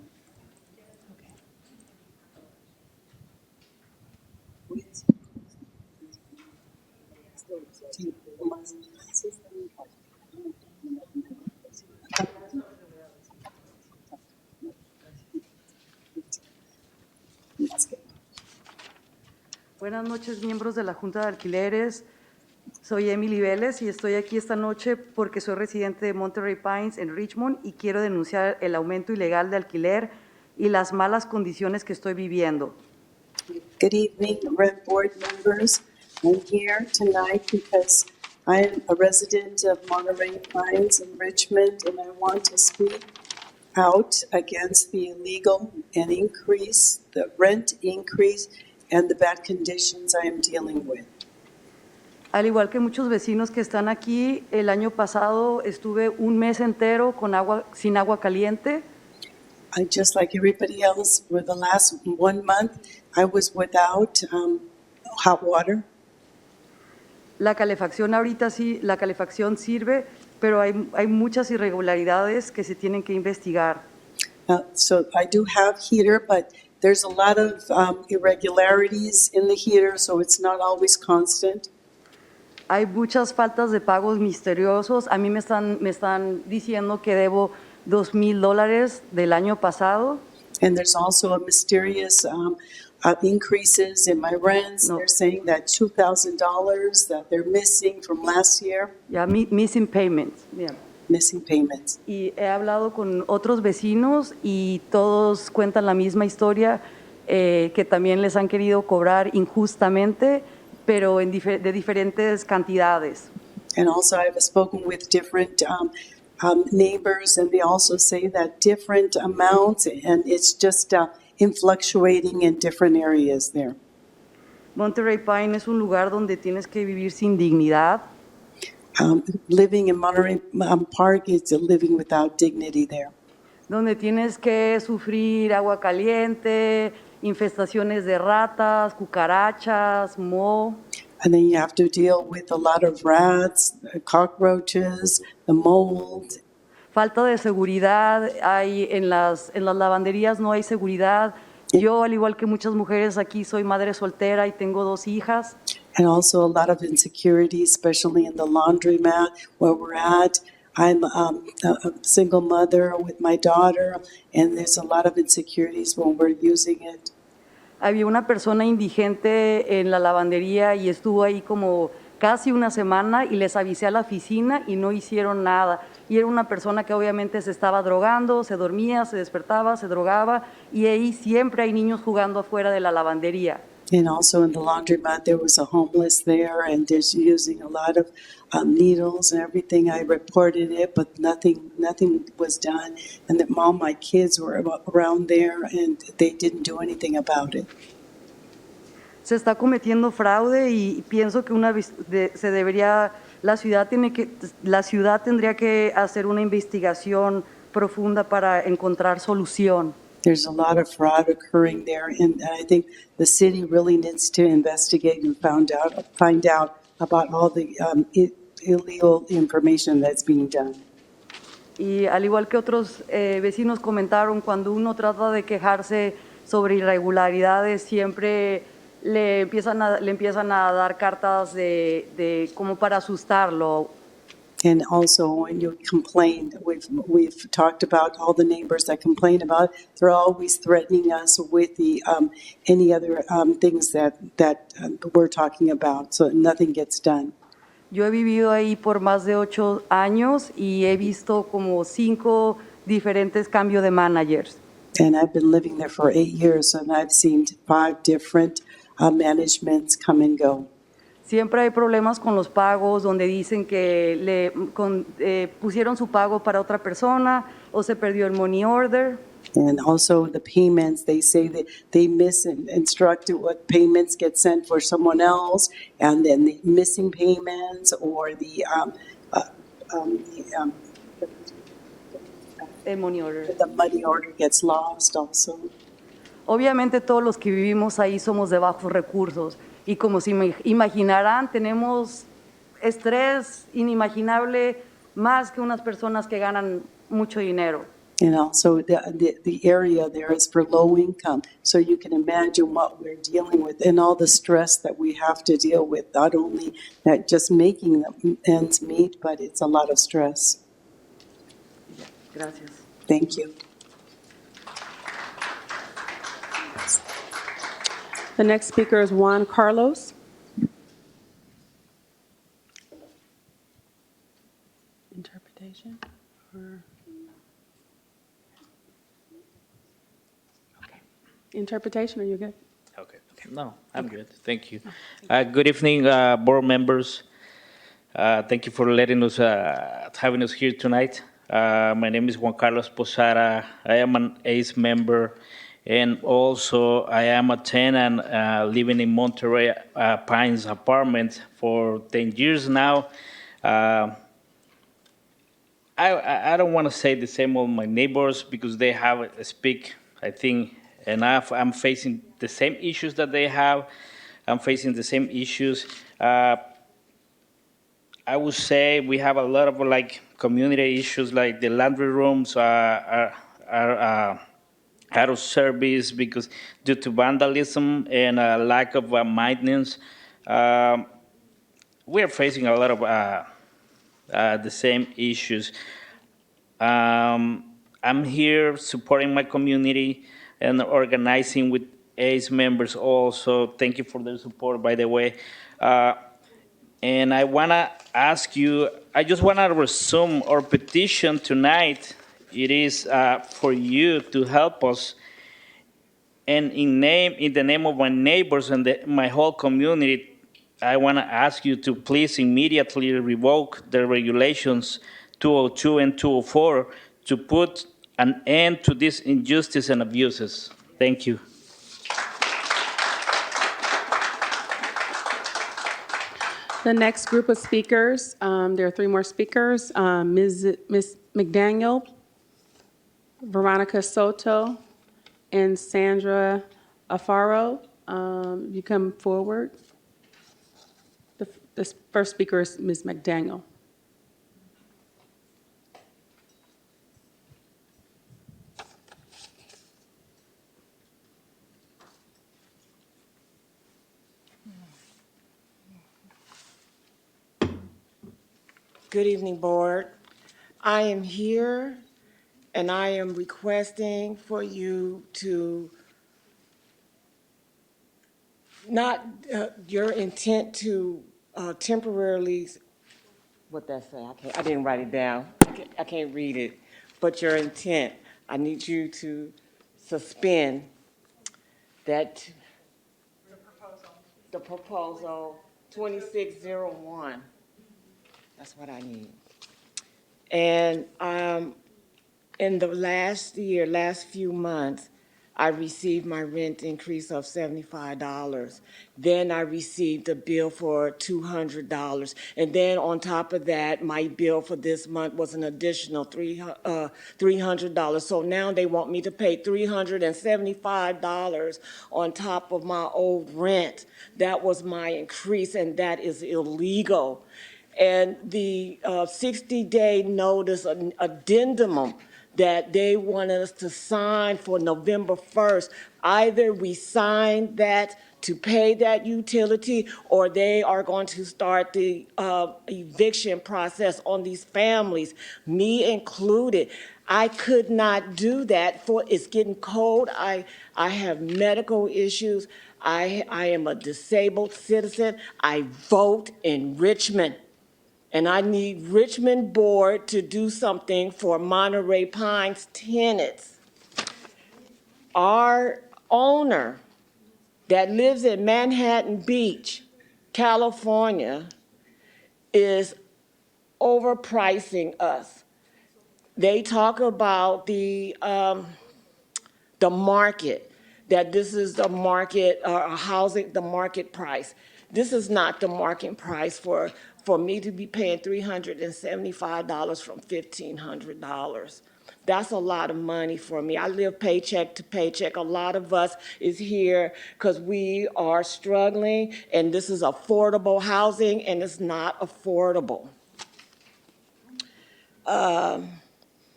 Buenas noches, miembros de la Junta de Alquileres. Soy Emily Vélez y estoy aquí esta noche porque soy residente de Monterey Pines en Richmond y quiero denunciar el aumento ilegal de alquiler y las malas condiciones que estoy viviendo. Good evening, Rent Board members. I'm here tonight because I'm a resident of Monterey Pines in Richmond, and I want to speak out against the illegal and increase, the rent increase, and the bad conditions I am dealing with. Al igual que muchos vecinos que están aquí, el año pasado estuve un mes entero sin agua caliente. I, just like everybody else, for the last 1 month, I was without hot water. La calefacción ahorita sí, la calefacción sirve, pero hay muchas irregularidades que se tienen que investigar. So I do have heater, but there's a lot of irregularities in the heater, so it's not always constant. Hay muchas faltas de pagos misteriosos. A mí me están diciendo que debo $2,000 del año pasado. And there's also a mysterious increases in my rents. No. They're saying that $2,000 that they're missing from last year, Ya, missing payments. Yeah. missing payments. Y he hablado con otros vecinos y todos cuentan la misma historia, que también les han querido cobrar injustamente, pero de diferentes cantidades. And also I've spoken with different neighbors, and they also say that different amounts, and it's just fluctuating in different areas there. Monterey Pine es un lugar donde tienes que vivir sin dignidad. Living in Monterey Park is living without dignity there. Donde tienes que sufrir agua caliente, infestaciones de ratas, cucarachas, moho. And then you have to deal with a lot of rats, cockroaches, the mold. Falta de seguridad, hay en las lavanderías no hay seguridad. Yo, al igual que muchas mujeres aquí, soy madre soltera y tengo 2 hijas. And also a lot of insecurity, especially in the laundromat where we're at. I'm a single mother with my daughter, and there's a lot of insecurities when we're using it. Había una persona indigente en la lavandería y estuvo ahí como casi una semana y les avisé a la oficina y no hicieron nada. Y era una persona que obviamente se estaba drogando, se dormía, se despertaba, se drogaba y ahí siempre hay niños jugando afuera de la lavandería. And also in the laundromat, there was a homeless there, and there's using a lot of needles and everything. I reported it, but nothing was done. And that all my kids were around there, and they didn't do anything about it. Se está cometiendo fraude y pienso que la ciudad tendría que hacer una investigación profunda para encontrar solución. There's a lot of fraud occurring there, and I think the city really needs to investigate and find out about all the illegal information that's being done. Y al igual que otros vecinos comentaron, cuando uno trata de quejarse sobre irregularidades, siempre le empiezan a dar cartas como para asustarlo. And also, when you complain, we've talked about all the neighbors that complain about. They're always threatening us with any other things that we're talking about. So nothing gets done. Yo he vivido ahí por más de 8 años y he visto como 5 diferentes cambios de managers. And I've been living there for 8 years, and I've seen 5 different managements come and go. Siempre hay problemas con los pagos, donde dicen que pusieron su pago para otra persona o se perdió el money order. And also the payments, they say that they misinstructed what payments get sent for someone else, and then the missing payments or El money order. the money order gets lost also. Obviamente todos los que vivimos ahí somos de bajos recursos y como se imaginarán, tenemos estrés inimaginable más que unas personas que ganan mucho dinero. And also the area there is for low income, so you can imagine what we're dealing with and all the stress that we have to deal with, not only that just making the ends meet, but it's a lot of stress. Gracias. Thank you. The next speaker is Juan Carlos. Interpretation? Okay. Interpretation, are you good? Okay. No, I'm good. Thank you. Good evening, board members. Thank you for letting us, having us here tonight. My name is Juan Carlos Posada. I am an ACE member, and also I am a tenant living in Monterey Pines apartment for 10 years now. I don't want to say the same of my neighbors because they have speak, I think, enough. I'm facing the same issues that they have. I'm facing the same issues. I would say we have a lot of community issues, like the laundry rooms are out of service because due to vandalism and lack of maintenance. We are facing a lot of the same issues. I'm here supporting my community and organizing with ACE members also. Thank you for their support, by the way. And I want to ask you, I just want to resume our petition tonight. It is for you to help us. And in the name of my neighbors and my whole community, I want to ask you to please immediately revoke the regulations 202 and 204 to put an end to this injustice and abuses. Thank you. The next group of speakers, there are 3 more speakers. Ms. McDaniel, Veronica Soto, and Sandra Afaro. You come forward. The first speaker is Ms. McDaniel. Good evening, Board. I am here and I am requesting for you to not, your intent to temporarily, what that say? I didn't write it down. I can't read it. But your intent, I need you to suspend that, the proposal 2601. That's what I need. And in the last few months, I received my rent increase of $75. Then I received a bill for $200. And then on top of that, my bill for this month was an additional $300. So now they want me to pay $375 on top of my old rent. That was my increase, and that is illegal. And the 60-day notice addendum that they wanted us to sign for November 1st, either we sign that to pay that utility, or they are going to start the eviction process on these families, me included. I could not do that, for it's getting cold. I have medical issues. I am a disabled citizen. I vote in Richmond. And I need Richmond Board to do something for Monterey Pines tenants. Our owner that lives in Manhattan Beach, California, is overpricing us. They talk about the market, that this is the market, housing, the market price. This is not the market price for me to be paying $375 from $1,500. That's a lot of money for me. I live paycheck to paycheck. A lot of us is here because we are struggling, and this is affordable housing, and it's not affordable.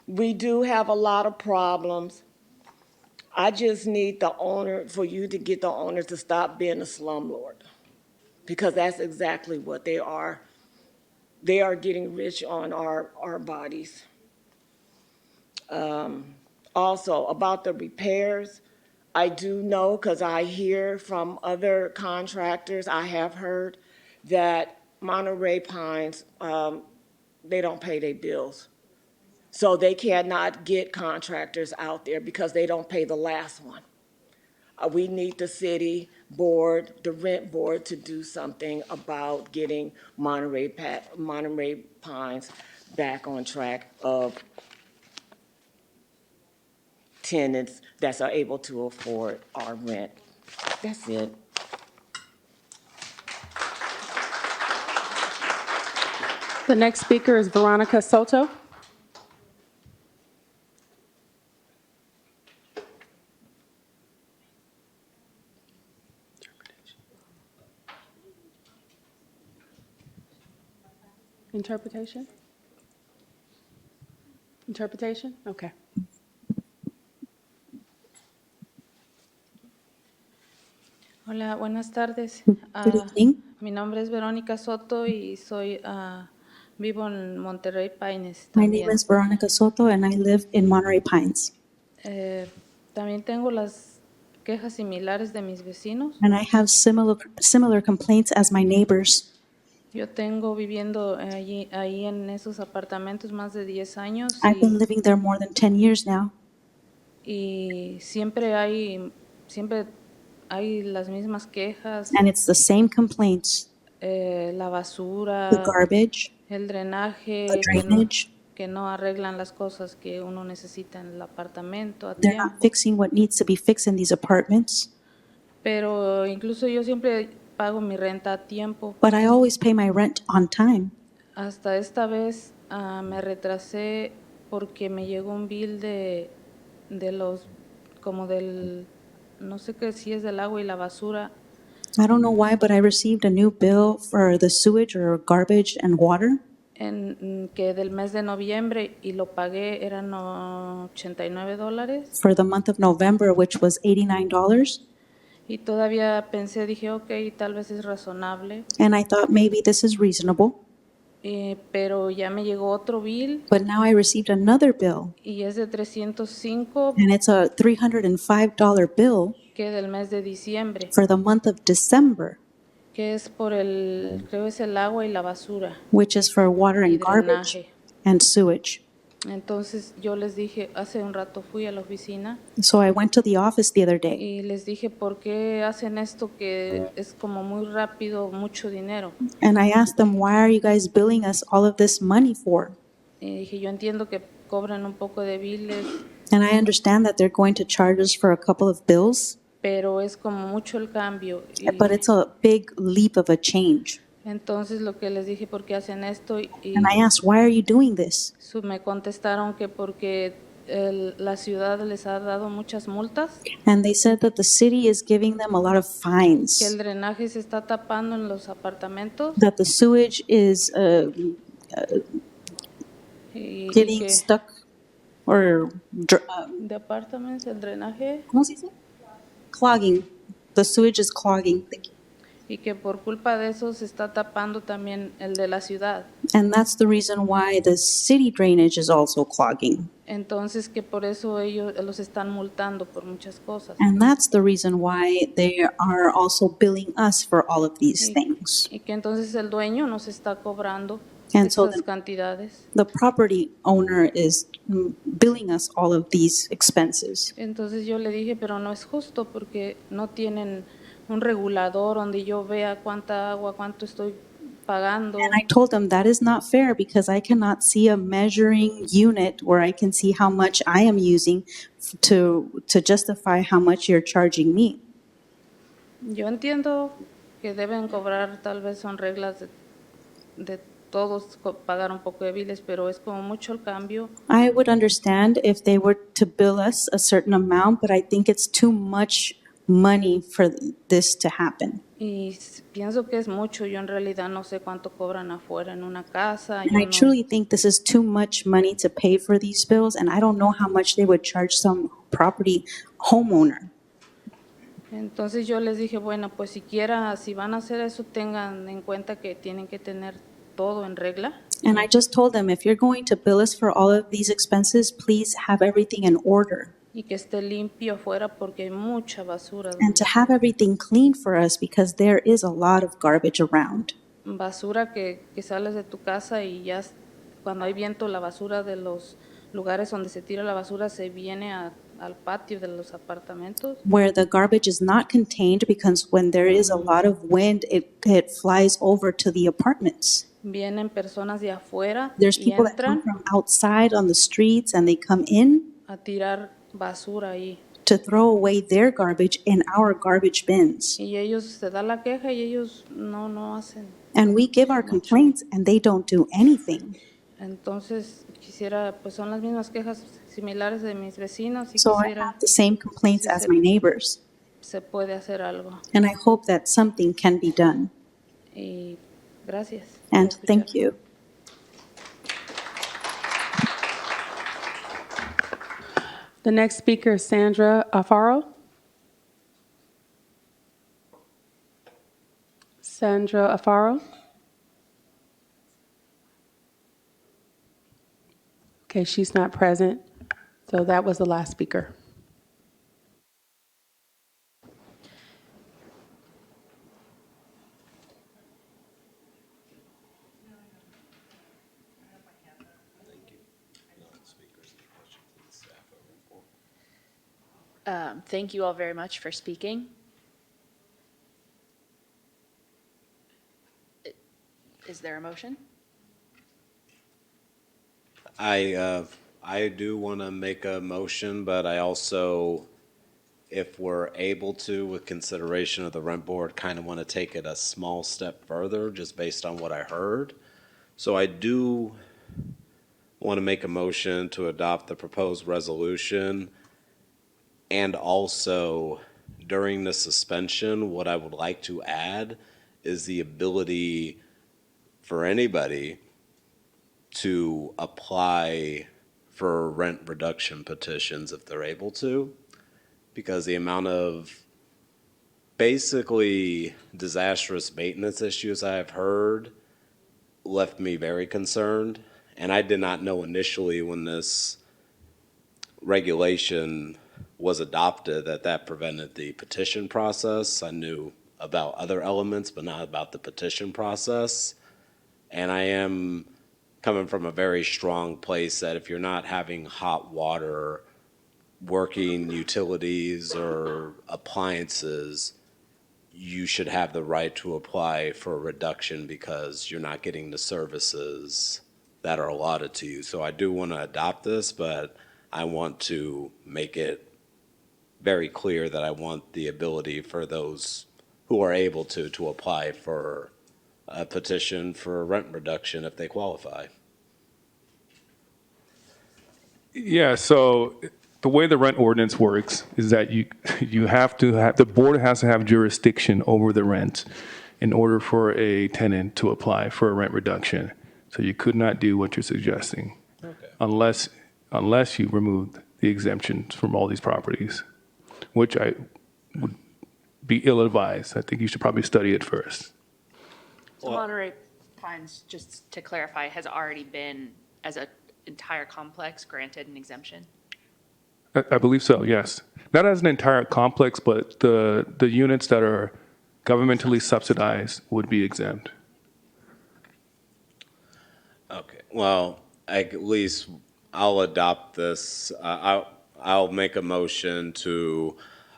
We do have a lot of problems. I just need the owner, for you to get the owner to stop being a slumlord, because that's exactly what they are. They are getting rich on our bodies. Also, about the repairs, I do know, because I hear from other contractors, I have heard that Monterey Pines, they don't pay their bills. So they cannot get contractors out there because they don't pay the last one. We need the city board, the rent board, to do something about getting Monterey Pines back on track of tenants that are able to afford our rent. That's it. The next speaker is Veronica Soto. Interpretation? Interpretation? Okay. Hola, buenas tardes. Good evening. Mi nombre es Verónica Soto y vivo en Monterrey Pines My name también. is Veronica Soto, and I live in Monterey Pines. También tengo las quejas similares de mis vecinos. And I have similar complaints as my neighbors. Yo tengo viviendo ahí en esos apartamentos más de 10 años I've been living there more than 10 years now. y siempre hay las mismas quejas, And it's the same complaints. la basura, The garbage, el drenaje, the drainage. que no arreglan las cosas que uno necesita en el apartamento a They're not tiempo. fixing what needs to be fixed in these apartments. Pero incluso yo siempre pago mi renta a tiempo. But I always pay my rent on time. Hasta esta vez me retrasé porque me llegó un bill de como del, no sé qué si es del agua y la basura. I don't know why, but I received a new bill for the sewage or garbage and water. Que del mes de noviembre y lo pagué, eran $89. For the month of November, which was $89. Y todavía pensé, dije, ok, tal vez es razonable. And I thought maybe this is reasonable. Pero ya me llegó otro bill. But now I received another bill. Y es de 305. And it's a $305 bill. Que del mes de diciembre. For the month of December. Que es por creo es el agua y la basura. Which is for water and garbage and sewage. Entonces yo les dije, hace un rato fui a la oficina. So I went to the office the other day. Y les dije, ¿por qué hacen esto que es como muy rápido, mucho dinero? And I asked them, why are you guys billing us all of this money for? Y dije, yo entiendo que cobran un poco de biles. And I understand that they're going to charge us for a couple of bills. Pero es como mucho el cambio. But it's a big leap of a change. Entonces lo que les dije, ¿por qué hacen esto? Y and I asked, why are you doing this? me contestaron que porque la ciudad les ha dado muchas multas, And they said that the city is giving them a lot of que el fines, drenaje se está tapando en los apartamentos that the sewage is y getting que stuck or de apartamentos el drenaje ¿cómo se dice? Clogging. The sewage is clogging. Thank you. y que por culpa de eso se está tapando también el de la ciudad. And that's the reason why the city drainage is also clogging. Entonces que por eso ellos los están multando por muchas cosas. And that's the reason why they are also billing us for all of these Y, things. y que entonces el dueño nos está cobrando And so esas cantidades. the property owner is billing us all of these expenses. Entonces yo le dije, pero no es justo porque no tienen un regulador donde yo vea cuánta agua, cuánto estoy pagando. And I told them that is not fair because I cannot see a measuring unit where I can see how much I am using to justify how much you're charging me. Yo entiendo que deben cobrar, tal vez son reglas de todos pagar un poco de biles, pero es como mucho el cambio. I would understand if they were to bill us a certain amount, but I think it's too much money for this to happen. Y pienso que es mucho, yo en realidad no sé cuánto cobran afuera en una casa, And yo I no, truly think this is too much money to pay for these bills, and I don't know how much they would charge some property homeowner. entonces yo les dije, bueno, pues siquiera si van a hacer eso, tengan en cuenta que tienen que tener todo en regla. And I just told them, if you're going to bill us for all of these expenses, please have everything in order. Y que esté limpio afuera porque hay mucha basura. And to have everything clean for us because there is a lot of garbage around. Basura que sales de tu casa y ya cuando hay viento la basura de los lugares donde se tira la basura se viene al patio de los apartamentos. Where the garbage is not contained because when there is a lot of wind, it flies over to the apartments. Vienen personas de afuera There's y people that come entran from outside on the streets and they come in a tirar basura ahí. to throw away their garbage in our garbage bins. Y ellos se da la queja y ellos no hacen. And we give our complaints and they don't do anything. Entonces quisiera, pues son las mismas quejas similares de mis vecinos y So I quisiera have the same complaints si as my neighbors. se puede hacer algo. And I hope that something can be done. Y gracias. And thank you. The next speaker is Sandra Alfaro. Sandra Alfaro. Okay, she's not present. So that was the last speaker. Thank you all very much for speaking. Is there a motion? I do want to make a motion, but I also, if we're able to, with consideration of the rent board, kind of want to take it a small step further, just based on what I heard. So I do want to make a motion to adopt the proposed resolution. And also, during the suspension, what I would like to add is the ability for anybody to apply for rent reduction petitions if they're able to, because the amount of basically disastrous maintenance issues I have heard left me very concerned. And I did not know initially when this regulation was adopted that prevented the petition process. I knew about other elements, but not about the petition process. And I am coming from a very strong place that if you're not having hot water, working utilities, or appliances, you should have the right to apply for a reduction because you're not getting the services that are allotted to you. So I do want to adopt this, but I want to make it very clear that I want the ability for those who are able to apply for a petition for rent reduction if they qualify. Yeah, so the way the rent ordinance works is that you have to have, the board has to have jurisdiction over the rent in order for a tenant to apply for a rent reduction. So you could not do what you're suggesting unless you removed the exemptions from all these properties, which I would be ill-advised. I think you should probably study it first. So Monterey Pines, just to clarify, has already been, as an entire complex, granted an exemption? I believe so, yes. Not as an entire complex, but the units that are governmentally subsidized would be exempt. Okay, well, at least I'll adopt this. I'll make a motion to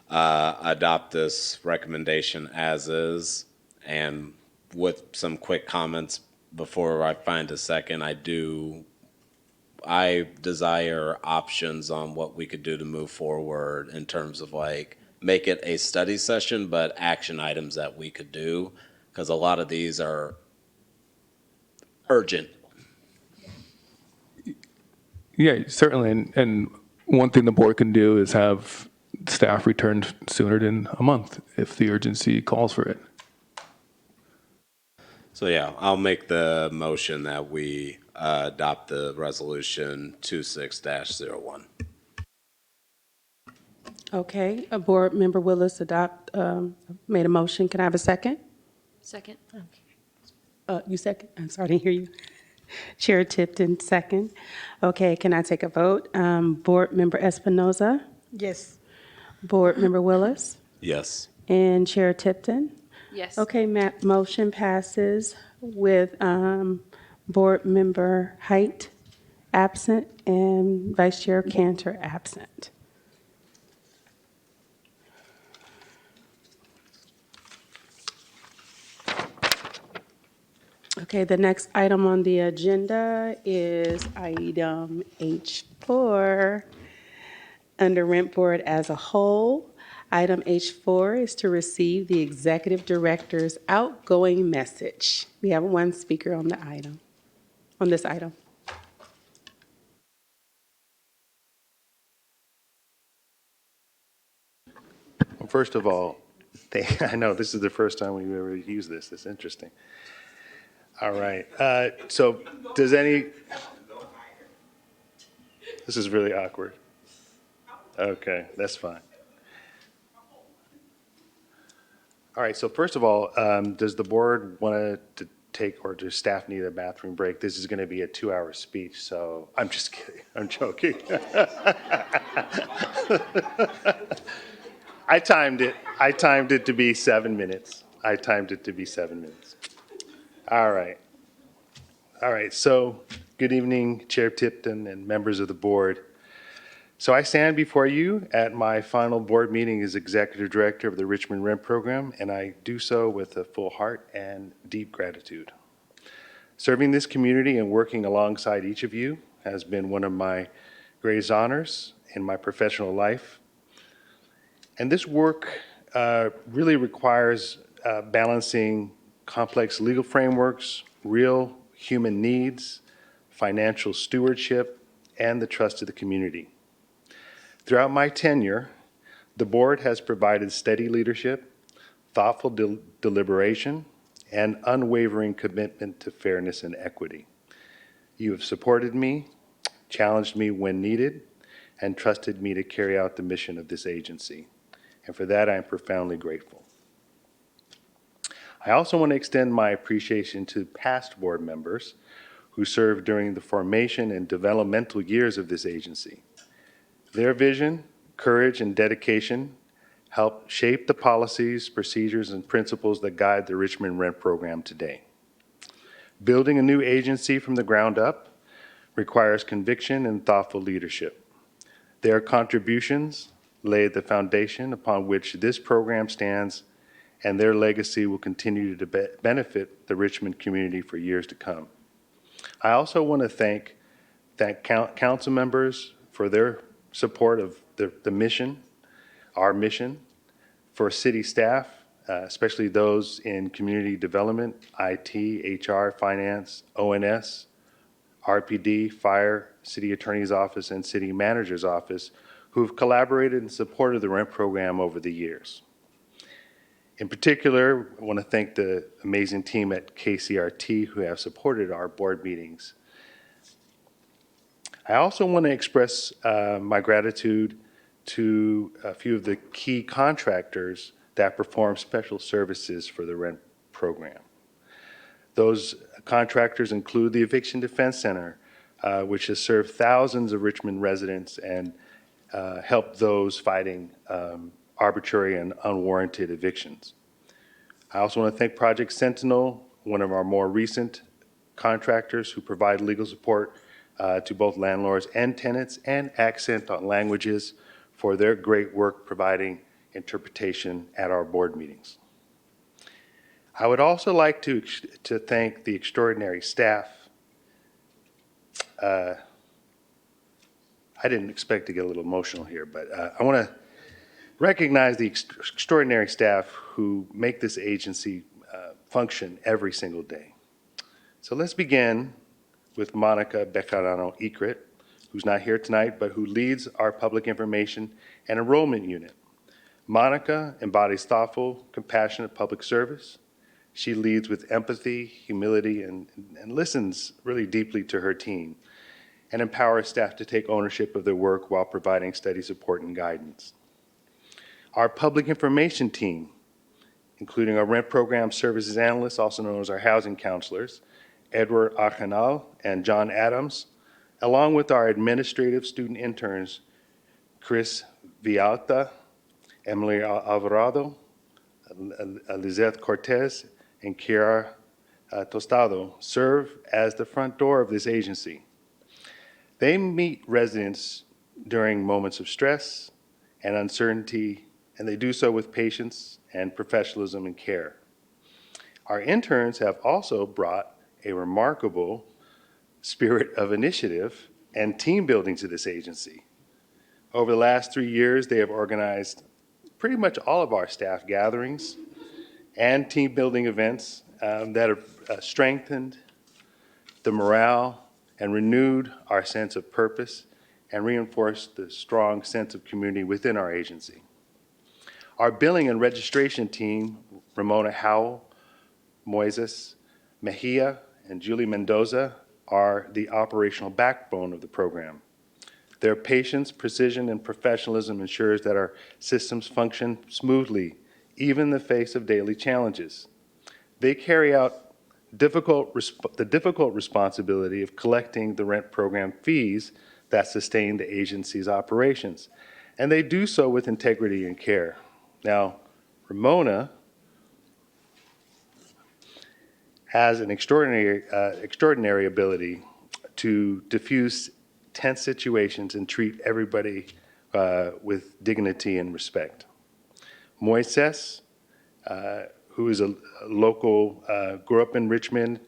adopt this recommendation as is, and with some quick comments before I find a second. I desire options on what we could do to move forward in terms of like make it a study session, but action items that we could do, because a lot of these are urgent. Yeah, certainly. And one thing the board can do is have staff returned sooner than a month if the urgency calls for it. So yeah, I'll make the motion that we adopt the resolution 26-01. Okay, Board Member Willis made a motion. Can I have a second? Second. You second? I'm sorry, I didn't hear you. Chair Tipton, second. Okay, can I take a vote? Board Member Espinoza, Yes. Board Member Willis, Yes. and Chair Tipton. Yes. Okay, motion passes with Board Member Height absent and Vice Chair Cantor absent. Okay, the next item on the agenda is item H4 under Rent Board as a whole. Item H4 is to receive the Executive Director's outgoing message. We have one speaker on the item, on this item. Well, first of all, I know this is the first time we've ever used this. It's interesting. All right. So does any, this is really awkward. Okay, that's fine. All right, so first of all, does the board want to take, or does staff need a bathroom break? This is going to be a 2-hour speech, so I'm just kidding. I'm joking. I timed it. I timed it to be 7 minutes. All right. All right, so good evening, Chair Tipton and members of the board. So I stand before you at my final board meeting as Executive Director of the Richmond Rent Program, and I do so with a full heart and deep gratitude. Serving this community and working alongside each of you has been one of my greatest honors in my professional life. And this work really requires balancing complex legal frameworks, real human needs, financial stewardship, and the trust of the community. Throughout my tenure, the board has provided steady leadership, thoughtful deliberation, and unwavering commitment to fairness and equity. You have supported me, challenged me when needed, and trusted me to carry out the mission of this agency. And for that, I am profoundly grateful. I also want to extend my appreciation to past board members who served during the formation and developmental years of this agency. Their vision, courage, and dedication helped shape the policies, procedures, and principles that guide the Richmond Rent Program today. Building a new agency from the ground up requires conviction and thoughtful leadership. Their contributions laid the foundation upon which this program stands, and their legacy will continue to benefit the Richmond community for years to come. I also want to thank council members for their support of the mission, our mission, for city staff, especially those in community development, IT, HR, finance, ONS, RPD, Fire, City Attorney's Office, and City Manager's Office, who have collaborated and supported the rent program over the years. In particular, I want to thank the amazing team at KCRT who have supported our board meetings. I also want to express my gratitude to a few of the key contractors that perform special services for the rent program. Those contractors include the Eviction Defense Center, which has served thousands of Richmond residents and helped those fighting arbitrary and unwarranted evictions. I also want to thank Project Sentinel, one of our more recent contractors who provide legal support to both landlords and tenants, and Accent on Languages for their great work providing interpretation at our board meetings. I would also like to thank the extraordinary staff. I didn't expect to get a little emotional here, but I want to recognize the extraordinary staff who make this agency function every single day. So let's begin with Monica Bejarano Icret, who's not here tonight, but who leads our public information and enrollment unit. Monica embodies thoughtful, compassionate public service. She leads with empathy, humility, and listens really deeply to her team, and empowers staff to take ownership of their work while providing steady support and guidance. Our public information team, including our rent program services analysts, also known as our housing counselors, Edward Ajanal and John Adams, along with our administrative student interns, Chris Vialta, Emily Alvarado, Lizeth Cortez, and Kiara Tostado, serve as the front door of this agency. They meet residents during moments of stress and uncertainty, and they do so with patience and professionalism and care. Our interns have also brought a remarkable spirit of initiative and team building to this agency. Over the last 3 years, they have organized pretty much all of our staff gatherings and team building events that have strengthened the morale and renewed our sense of purpose and reinforced the strong sense of community within our agency. Our billing and registration team, Ramona Howell, Moises Mejia, and Julie Mendoza, are the operational backbone of the program. Their patience, precision, and professionalism ensures that our systems function smoothly, even in the face of daily challenges. They carry out the difficult responsibility of collecting the rent program fees that sustain the agency's operations, and they do so with integrity and care. Now, Ramona has an extraordinary ability to diffuse tense situations and treat everybody with dignity and respect. Moises, who is a local, grew up in Richmond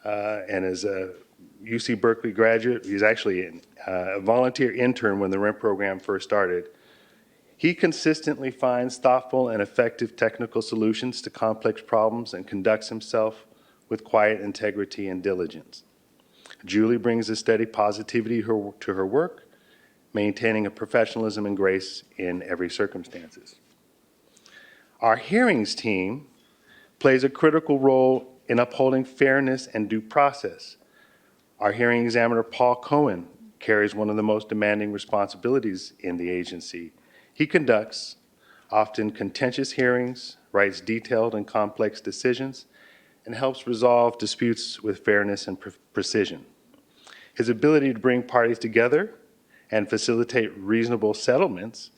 and is a UC Berkeley graduate. He's actually a volunteer intern when the rent program first started. He consistently finds thoughtful and effective technical solutions to complex problems and conducts himself with quiet integrity and diligence. Julie brings a steady positivity to her work, maintaining a professionalism and grace in every circumstances. Our hearings team plays a critical role in upholding fairness and due process. Our hearing examiner, Paul Cohen, carries one of the most demanding responsibilities in the agency. He conducts often contentious hearings, writes detailed and complex decisions, and helps resolve disputes with fairness and precision. His ability to bring parties together and facilitate reasonable settlements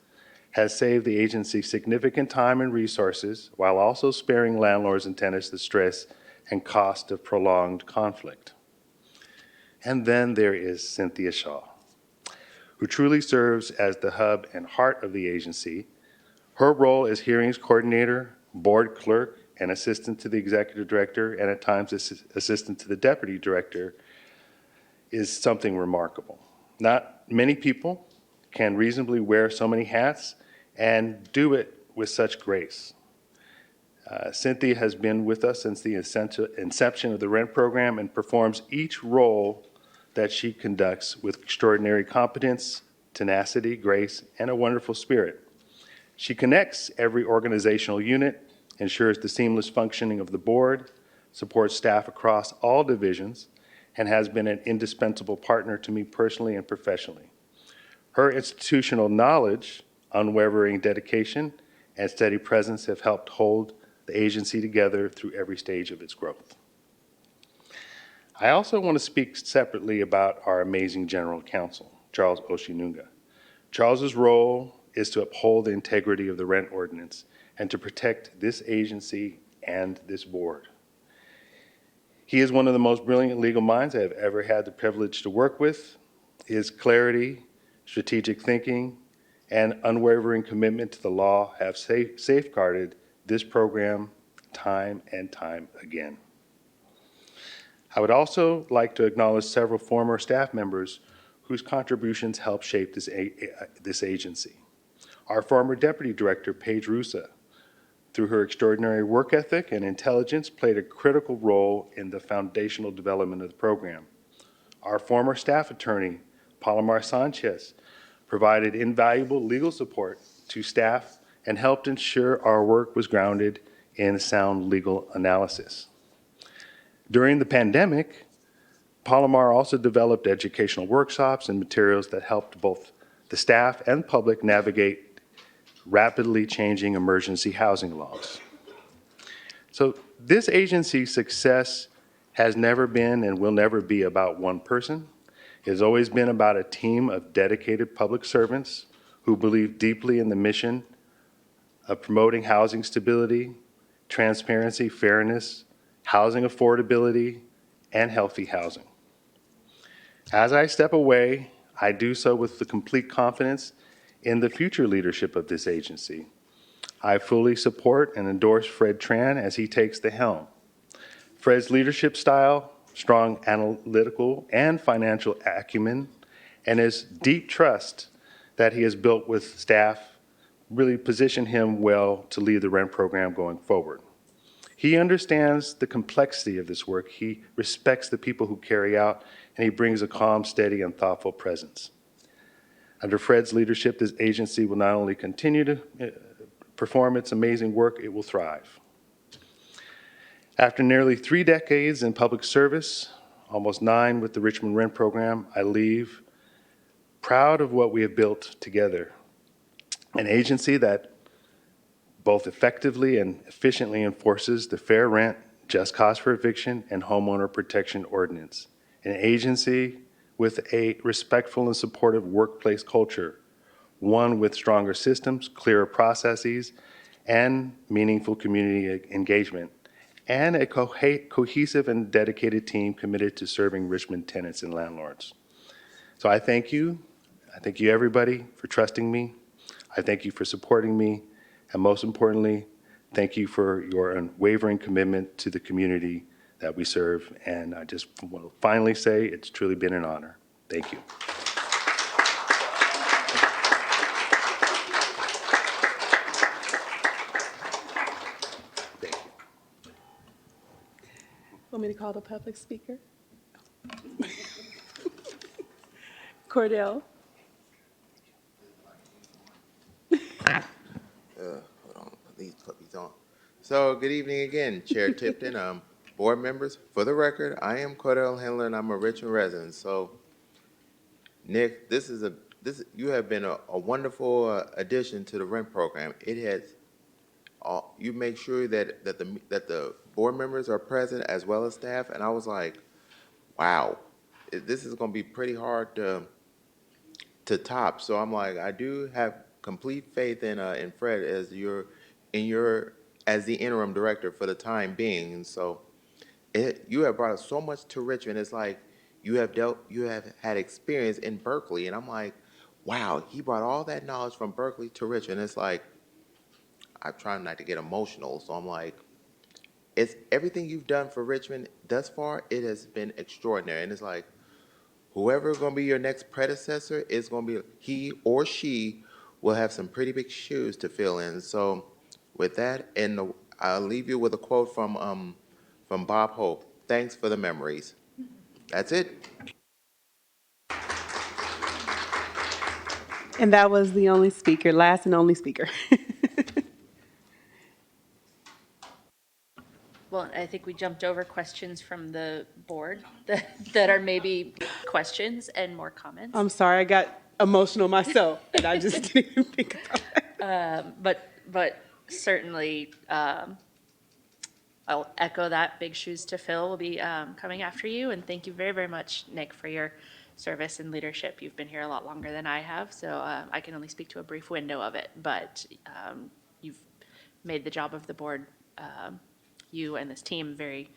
has saved the agency significant time and resources while also sparing landlords and tenants the stress and cost of prolonged conflict. And then there is Cynthia Shaw, who truly serves as the hub and heart of the agency. Her role as hearings coordinator, board clerk, and assistant to the executive director, and at times assistant to the deputy director, is something remarkable. Not many people can reasonably wear so many hats and do it with such grace. Cynthia has been with us since the inception of the rent program and performs each role that she conducts with extraordinary competence, tenacity, grace, and a wonderful spirit. She connects every organizational unit, ensures the seamless functioning of the board, supports staff across all divisions, and has been an indispensable partner to me personally and professionally. Her institutional knowledge, unwavering dedication, and steady presence have helped hold the agency together through every stage of its growth. I also want to speak separately about our amazing General Counsel, Charles Oshinunga. Charles's role is to uphold the integrity of the rent ordinance and to protect this agency and this board. He is one of the most brilliant legal minds I have ever had the privilege to work with. His clarity, strategic thinking, and unwavering commitment to the law have safeguarded this program time and time again. I would also like to acknowledge several former staff members whose contributions helped shape this agency. Our former Deputy Director, Paige Rusa, through her extraordinary work ethic and intelligence, played a critical role in the foundational development of the program. Our former staff attorney, Palomar Sanchez, provided invaluable legal support to staff and helped ensure our work was grounded in sound legal analysis. During the pandemic, Palomar also developed educational workshops and materials that helped both the staff and public navigate rapidly changing emergency housing laws. So this agency's success has never been and will never be about one person. It has always been about a team of dedicated public servants who believe deeply in the mission of promoting housing stability, transparency, fairness, housing affordability, and healthy housing. As I step away, I do so with the complete confidence in the future leadership of this agency. I fully support and endorse Fred Tran as he takes the helm. Fred's leadership style, strong analytical and financial acumen, and his deep trust that he has built with staff really position him well to lead the rent program going forward. He understands the complexity of this work. He respects the people who carry out, and he brings a calm, steady, and thoughtful presence. Under Fred's leadership, this agency will not only continue to perform its amazing work, it will thrive. After nearly 3 decades in public service, almost 9 with the Richmond Rent Program, I leave proud of what we have built together. An agency that both effectively and efficiently enforces the Fair Rent, Just Cause for Eviction, and Homeowner Protection Ordinance. An agency with a respectful and supportive workplace culture, one with stronger systems, clearer processes, and meaningful community engagement, and a cohesive and dedicated team committed to serving Richmond tenants and landlords. So I thank you. I thank you, everybody, for trusting me. I thank you for supporting me. And most importantly, thank you for your unwavering commitment to the community that we serve. And I just want to finally say it's truly been an honor. Thank you. Want me to call the public speaker? Cordell? Hold on, these puppies on. So, good evening again, Chair Tipton, board members. For the record, I am Cordell Handler, and I'm a Richmond resident. So, Nick, you have been a wonderful addition to the rent program. It has, you make sure that the board members are present as well as staff, and I was like, wow, this is going to be pretty hard to top. So I'm like, I do have complete faith in Fred as as the interim director for the time being. And so you have brought so much to Richmond. It's like you have had experience in Berkeley, and I'm like, wow, he brought all that knowledge from Berkeley to Richmond. It's like I'm trying not to get emotional, so I'm like, it's everything you've done for Richmond thus far. It has been extraordinary, and it's like, whoever is going to be your next predecessor is going to be, he or she will have some pretty big shoes to fill in. So with that, I'll leave you with a quote from Bob Hope. Thanks for the memories. That's it. And that was the only speaker, last and only speaker. Well, I think we jumped over questions from the board that are maybe questions and more comments. I'm sorry, I got emotional myself, and I just didn't even think about that. But certainly, I'll echo that. Big shoes to fill will be coming after you. And thank you very, very much, Nick, for your service and leadership. You've been here a lot longer than I have, so I can only speak to a brief window of it. But you've made the job of the board, you and this team, very,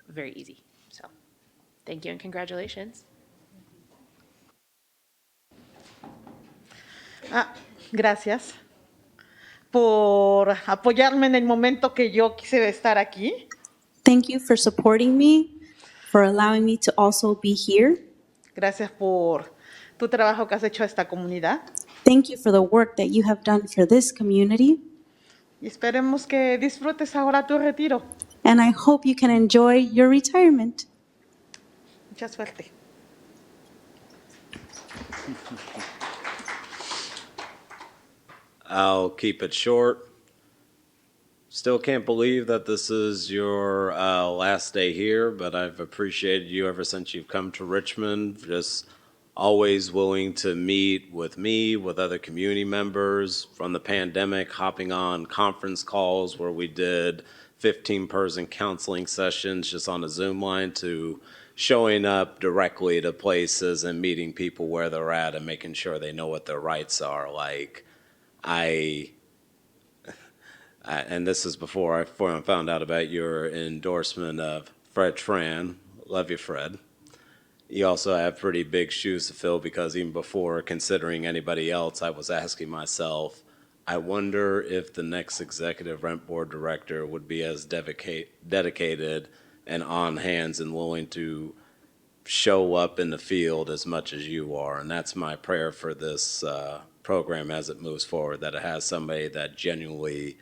very easy. So thank you and congratulations. Gracias por apoyarme en el momento que yo quise estar aquí. Thank you for supporting me, for allowing me to also be here. Gracias por tu trabajo que has hecho a esta comunidad. Thank you for the work that you have done for this community. Y esperemos que disfrutes ahora tu retiro. And I hope you can enjoy your retirement. Mucha suerte. I'll keep it short. Still can't believe that this is your last day here, but I've appreciated you ever since you've come to Richmond. Just always willing to meet with me, with other community members. From the pandemic, hopping on conference calls where we did 15-person counseling sessions just on a Zoom line, to showing up directly to places and meeting people where they're at and making sure they know what their rights are. Like, and this is before I found out about your endorsement of Fred Tran. Love you, Fred. You also have pretty big shoes to fill, because even before considering anybody else, I was asking myself, I wonder if the next executive rent board director would be as dedicated and on hands and willing to show up in the field as much as you are. And that's my prayer for this program as it moves forward, that it has somebody that genuinely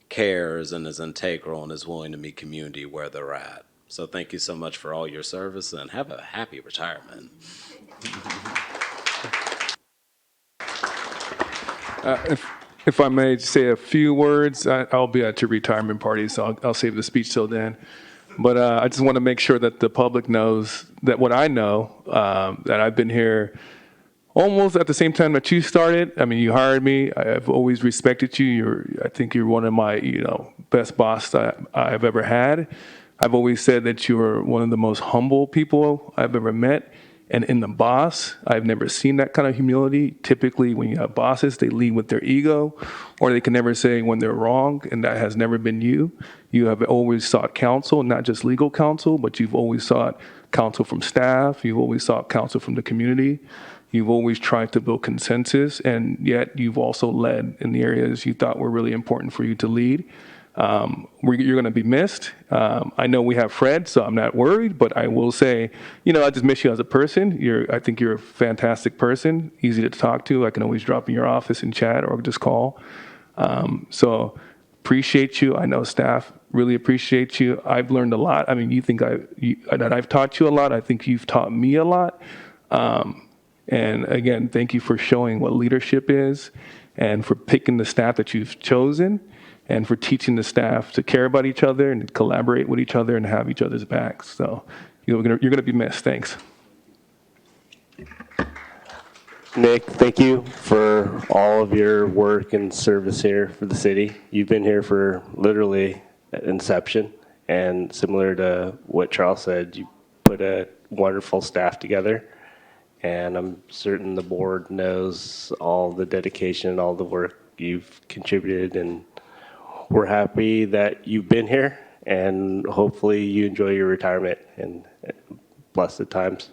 cares and is integral and is willing to meet community where they're at. So thank you so much for all your service, and have a happy retirement. If I may say a few words, I'll be at your retirement party, so I'll save the speech till then. But I just want to make sure that the public knows that what I know, that I've been here almost at the same time that you started. I mean, you hired me. I've always respected you. I think you're one of my, best boss that I've ever had. I've always said that you are one of the most humble people I've ever met. And in the boss, I've never seen that kind of humility. Typically, when you have bosses, they lead with their ego, or they can never say when they're wrong, and that has never been you. You have always sought counsel, not just legal counsel, but you've always sought counsel from staff. You've always sought counsel from the community. You've always tried to build consensus, and yet you've also led in the areas you thought were really important for you to lead. You're going to be missed. I know we have Fred, so I'm not worried, but I will say, I just miss you as a person. I think you're a fantastic person, easy to talk to. I can always drop in your office and chat or just call. So appreciate you. I know staff really appreciate you. I've learned a lot. I mean, you think that I've taught you a lot. I think you've taught me a lot. And again, thank you for showing what leadership is, and for picking the staff that you've chosen, and for teaching the staff to care about each other and collaborate with each other and have each other's backs. So you're gonna be missed. Thanks. Nick, thank you for all of your work and service here for the city. You've been here for literally inception, and similar to what Charles said, you put a wonderful staff together. And I'm certain the board knows all the dedication and all the work you've contributed, and we're happy that you've been here, and hopefully you enjoy your retirement and blessed times.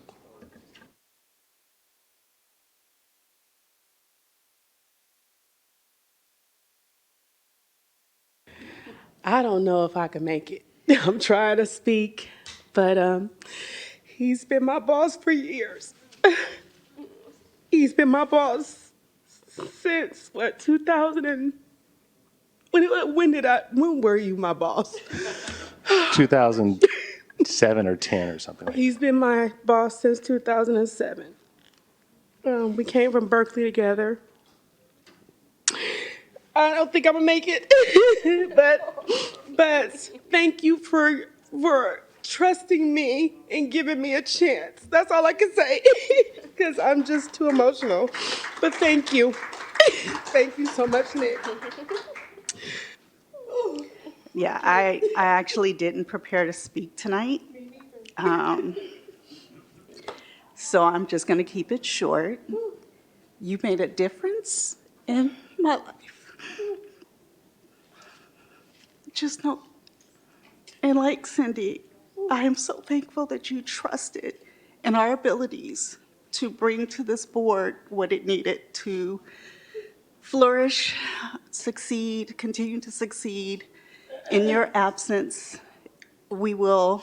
I don't know if I can make it. I'm trying to speak, but he's been my boss for years. He's been my boss since 2000 and when were you my boss? 2007 or 10 or something like that. He's been my boss since 2007. We came from Berkeley together. I don't think I'm gonna make it. but thank you for trusting me and giving me a chance. That's all I can say because I'm just too emotional. But thank you. Thank you so much, Nick. Yeah, I actually didn't prepare to speak tonight. So I'm just going to keep it short. You made a difference in my life. Just know, and like Cindy, I am so thankful that you trusted in our abilities to bring to this board what it needed to flourish, succeed, continue to succeed. In your absence, we will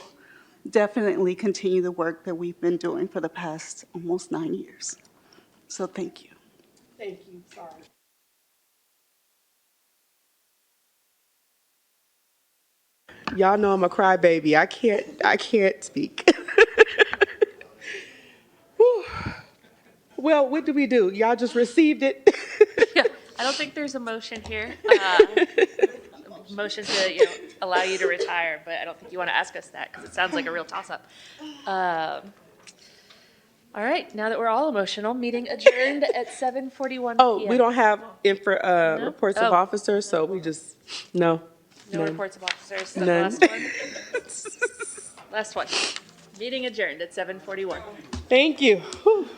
definitely continue the work that we've been doing for the past almost 9 years. So thank you. Thank you. Sorry. Y'all know I'm a crybaby. I can't speak. Whew. Well, what do we do? Y'all just received it. Yeah, I don't think there's a motion here. Motion to, allow you to retire, but I don't think you want to ask us that because it sounds like a real toss-up. All right, now that we're all emotional, meeting adjourned at 7:41 p.m. Oh, we don't have No? reports of Oh. officers, so we just, no. No none. reports of officers. Is that the None. last one? Last one. Meeting adjourned at 7:41. Thank you. Whew.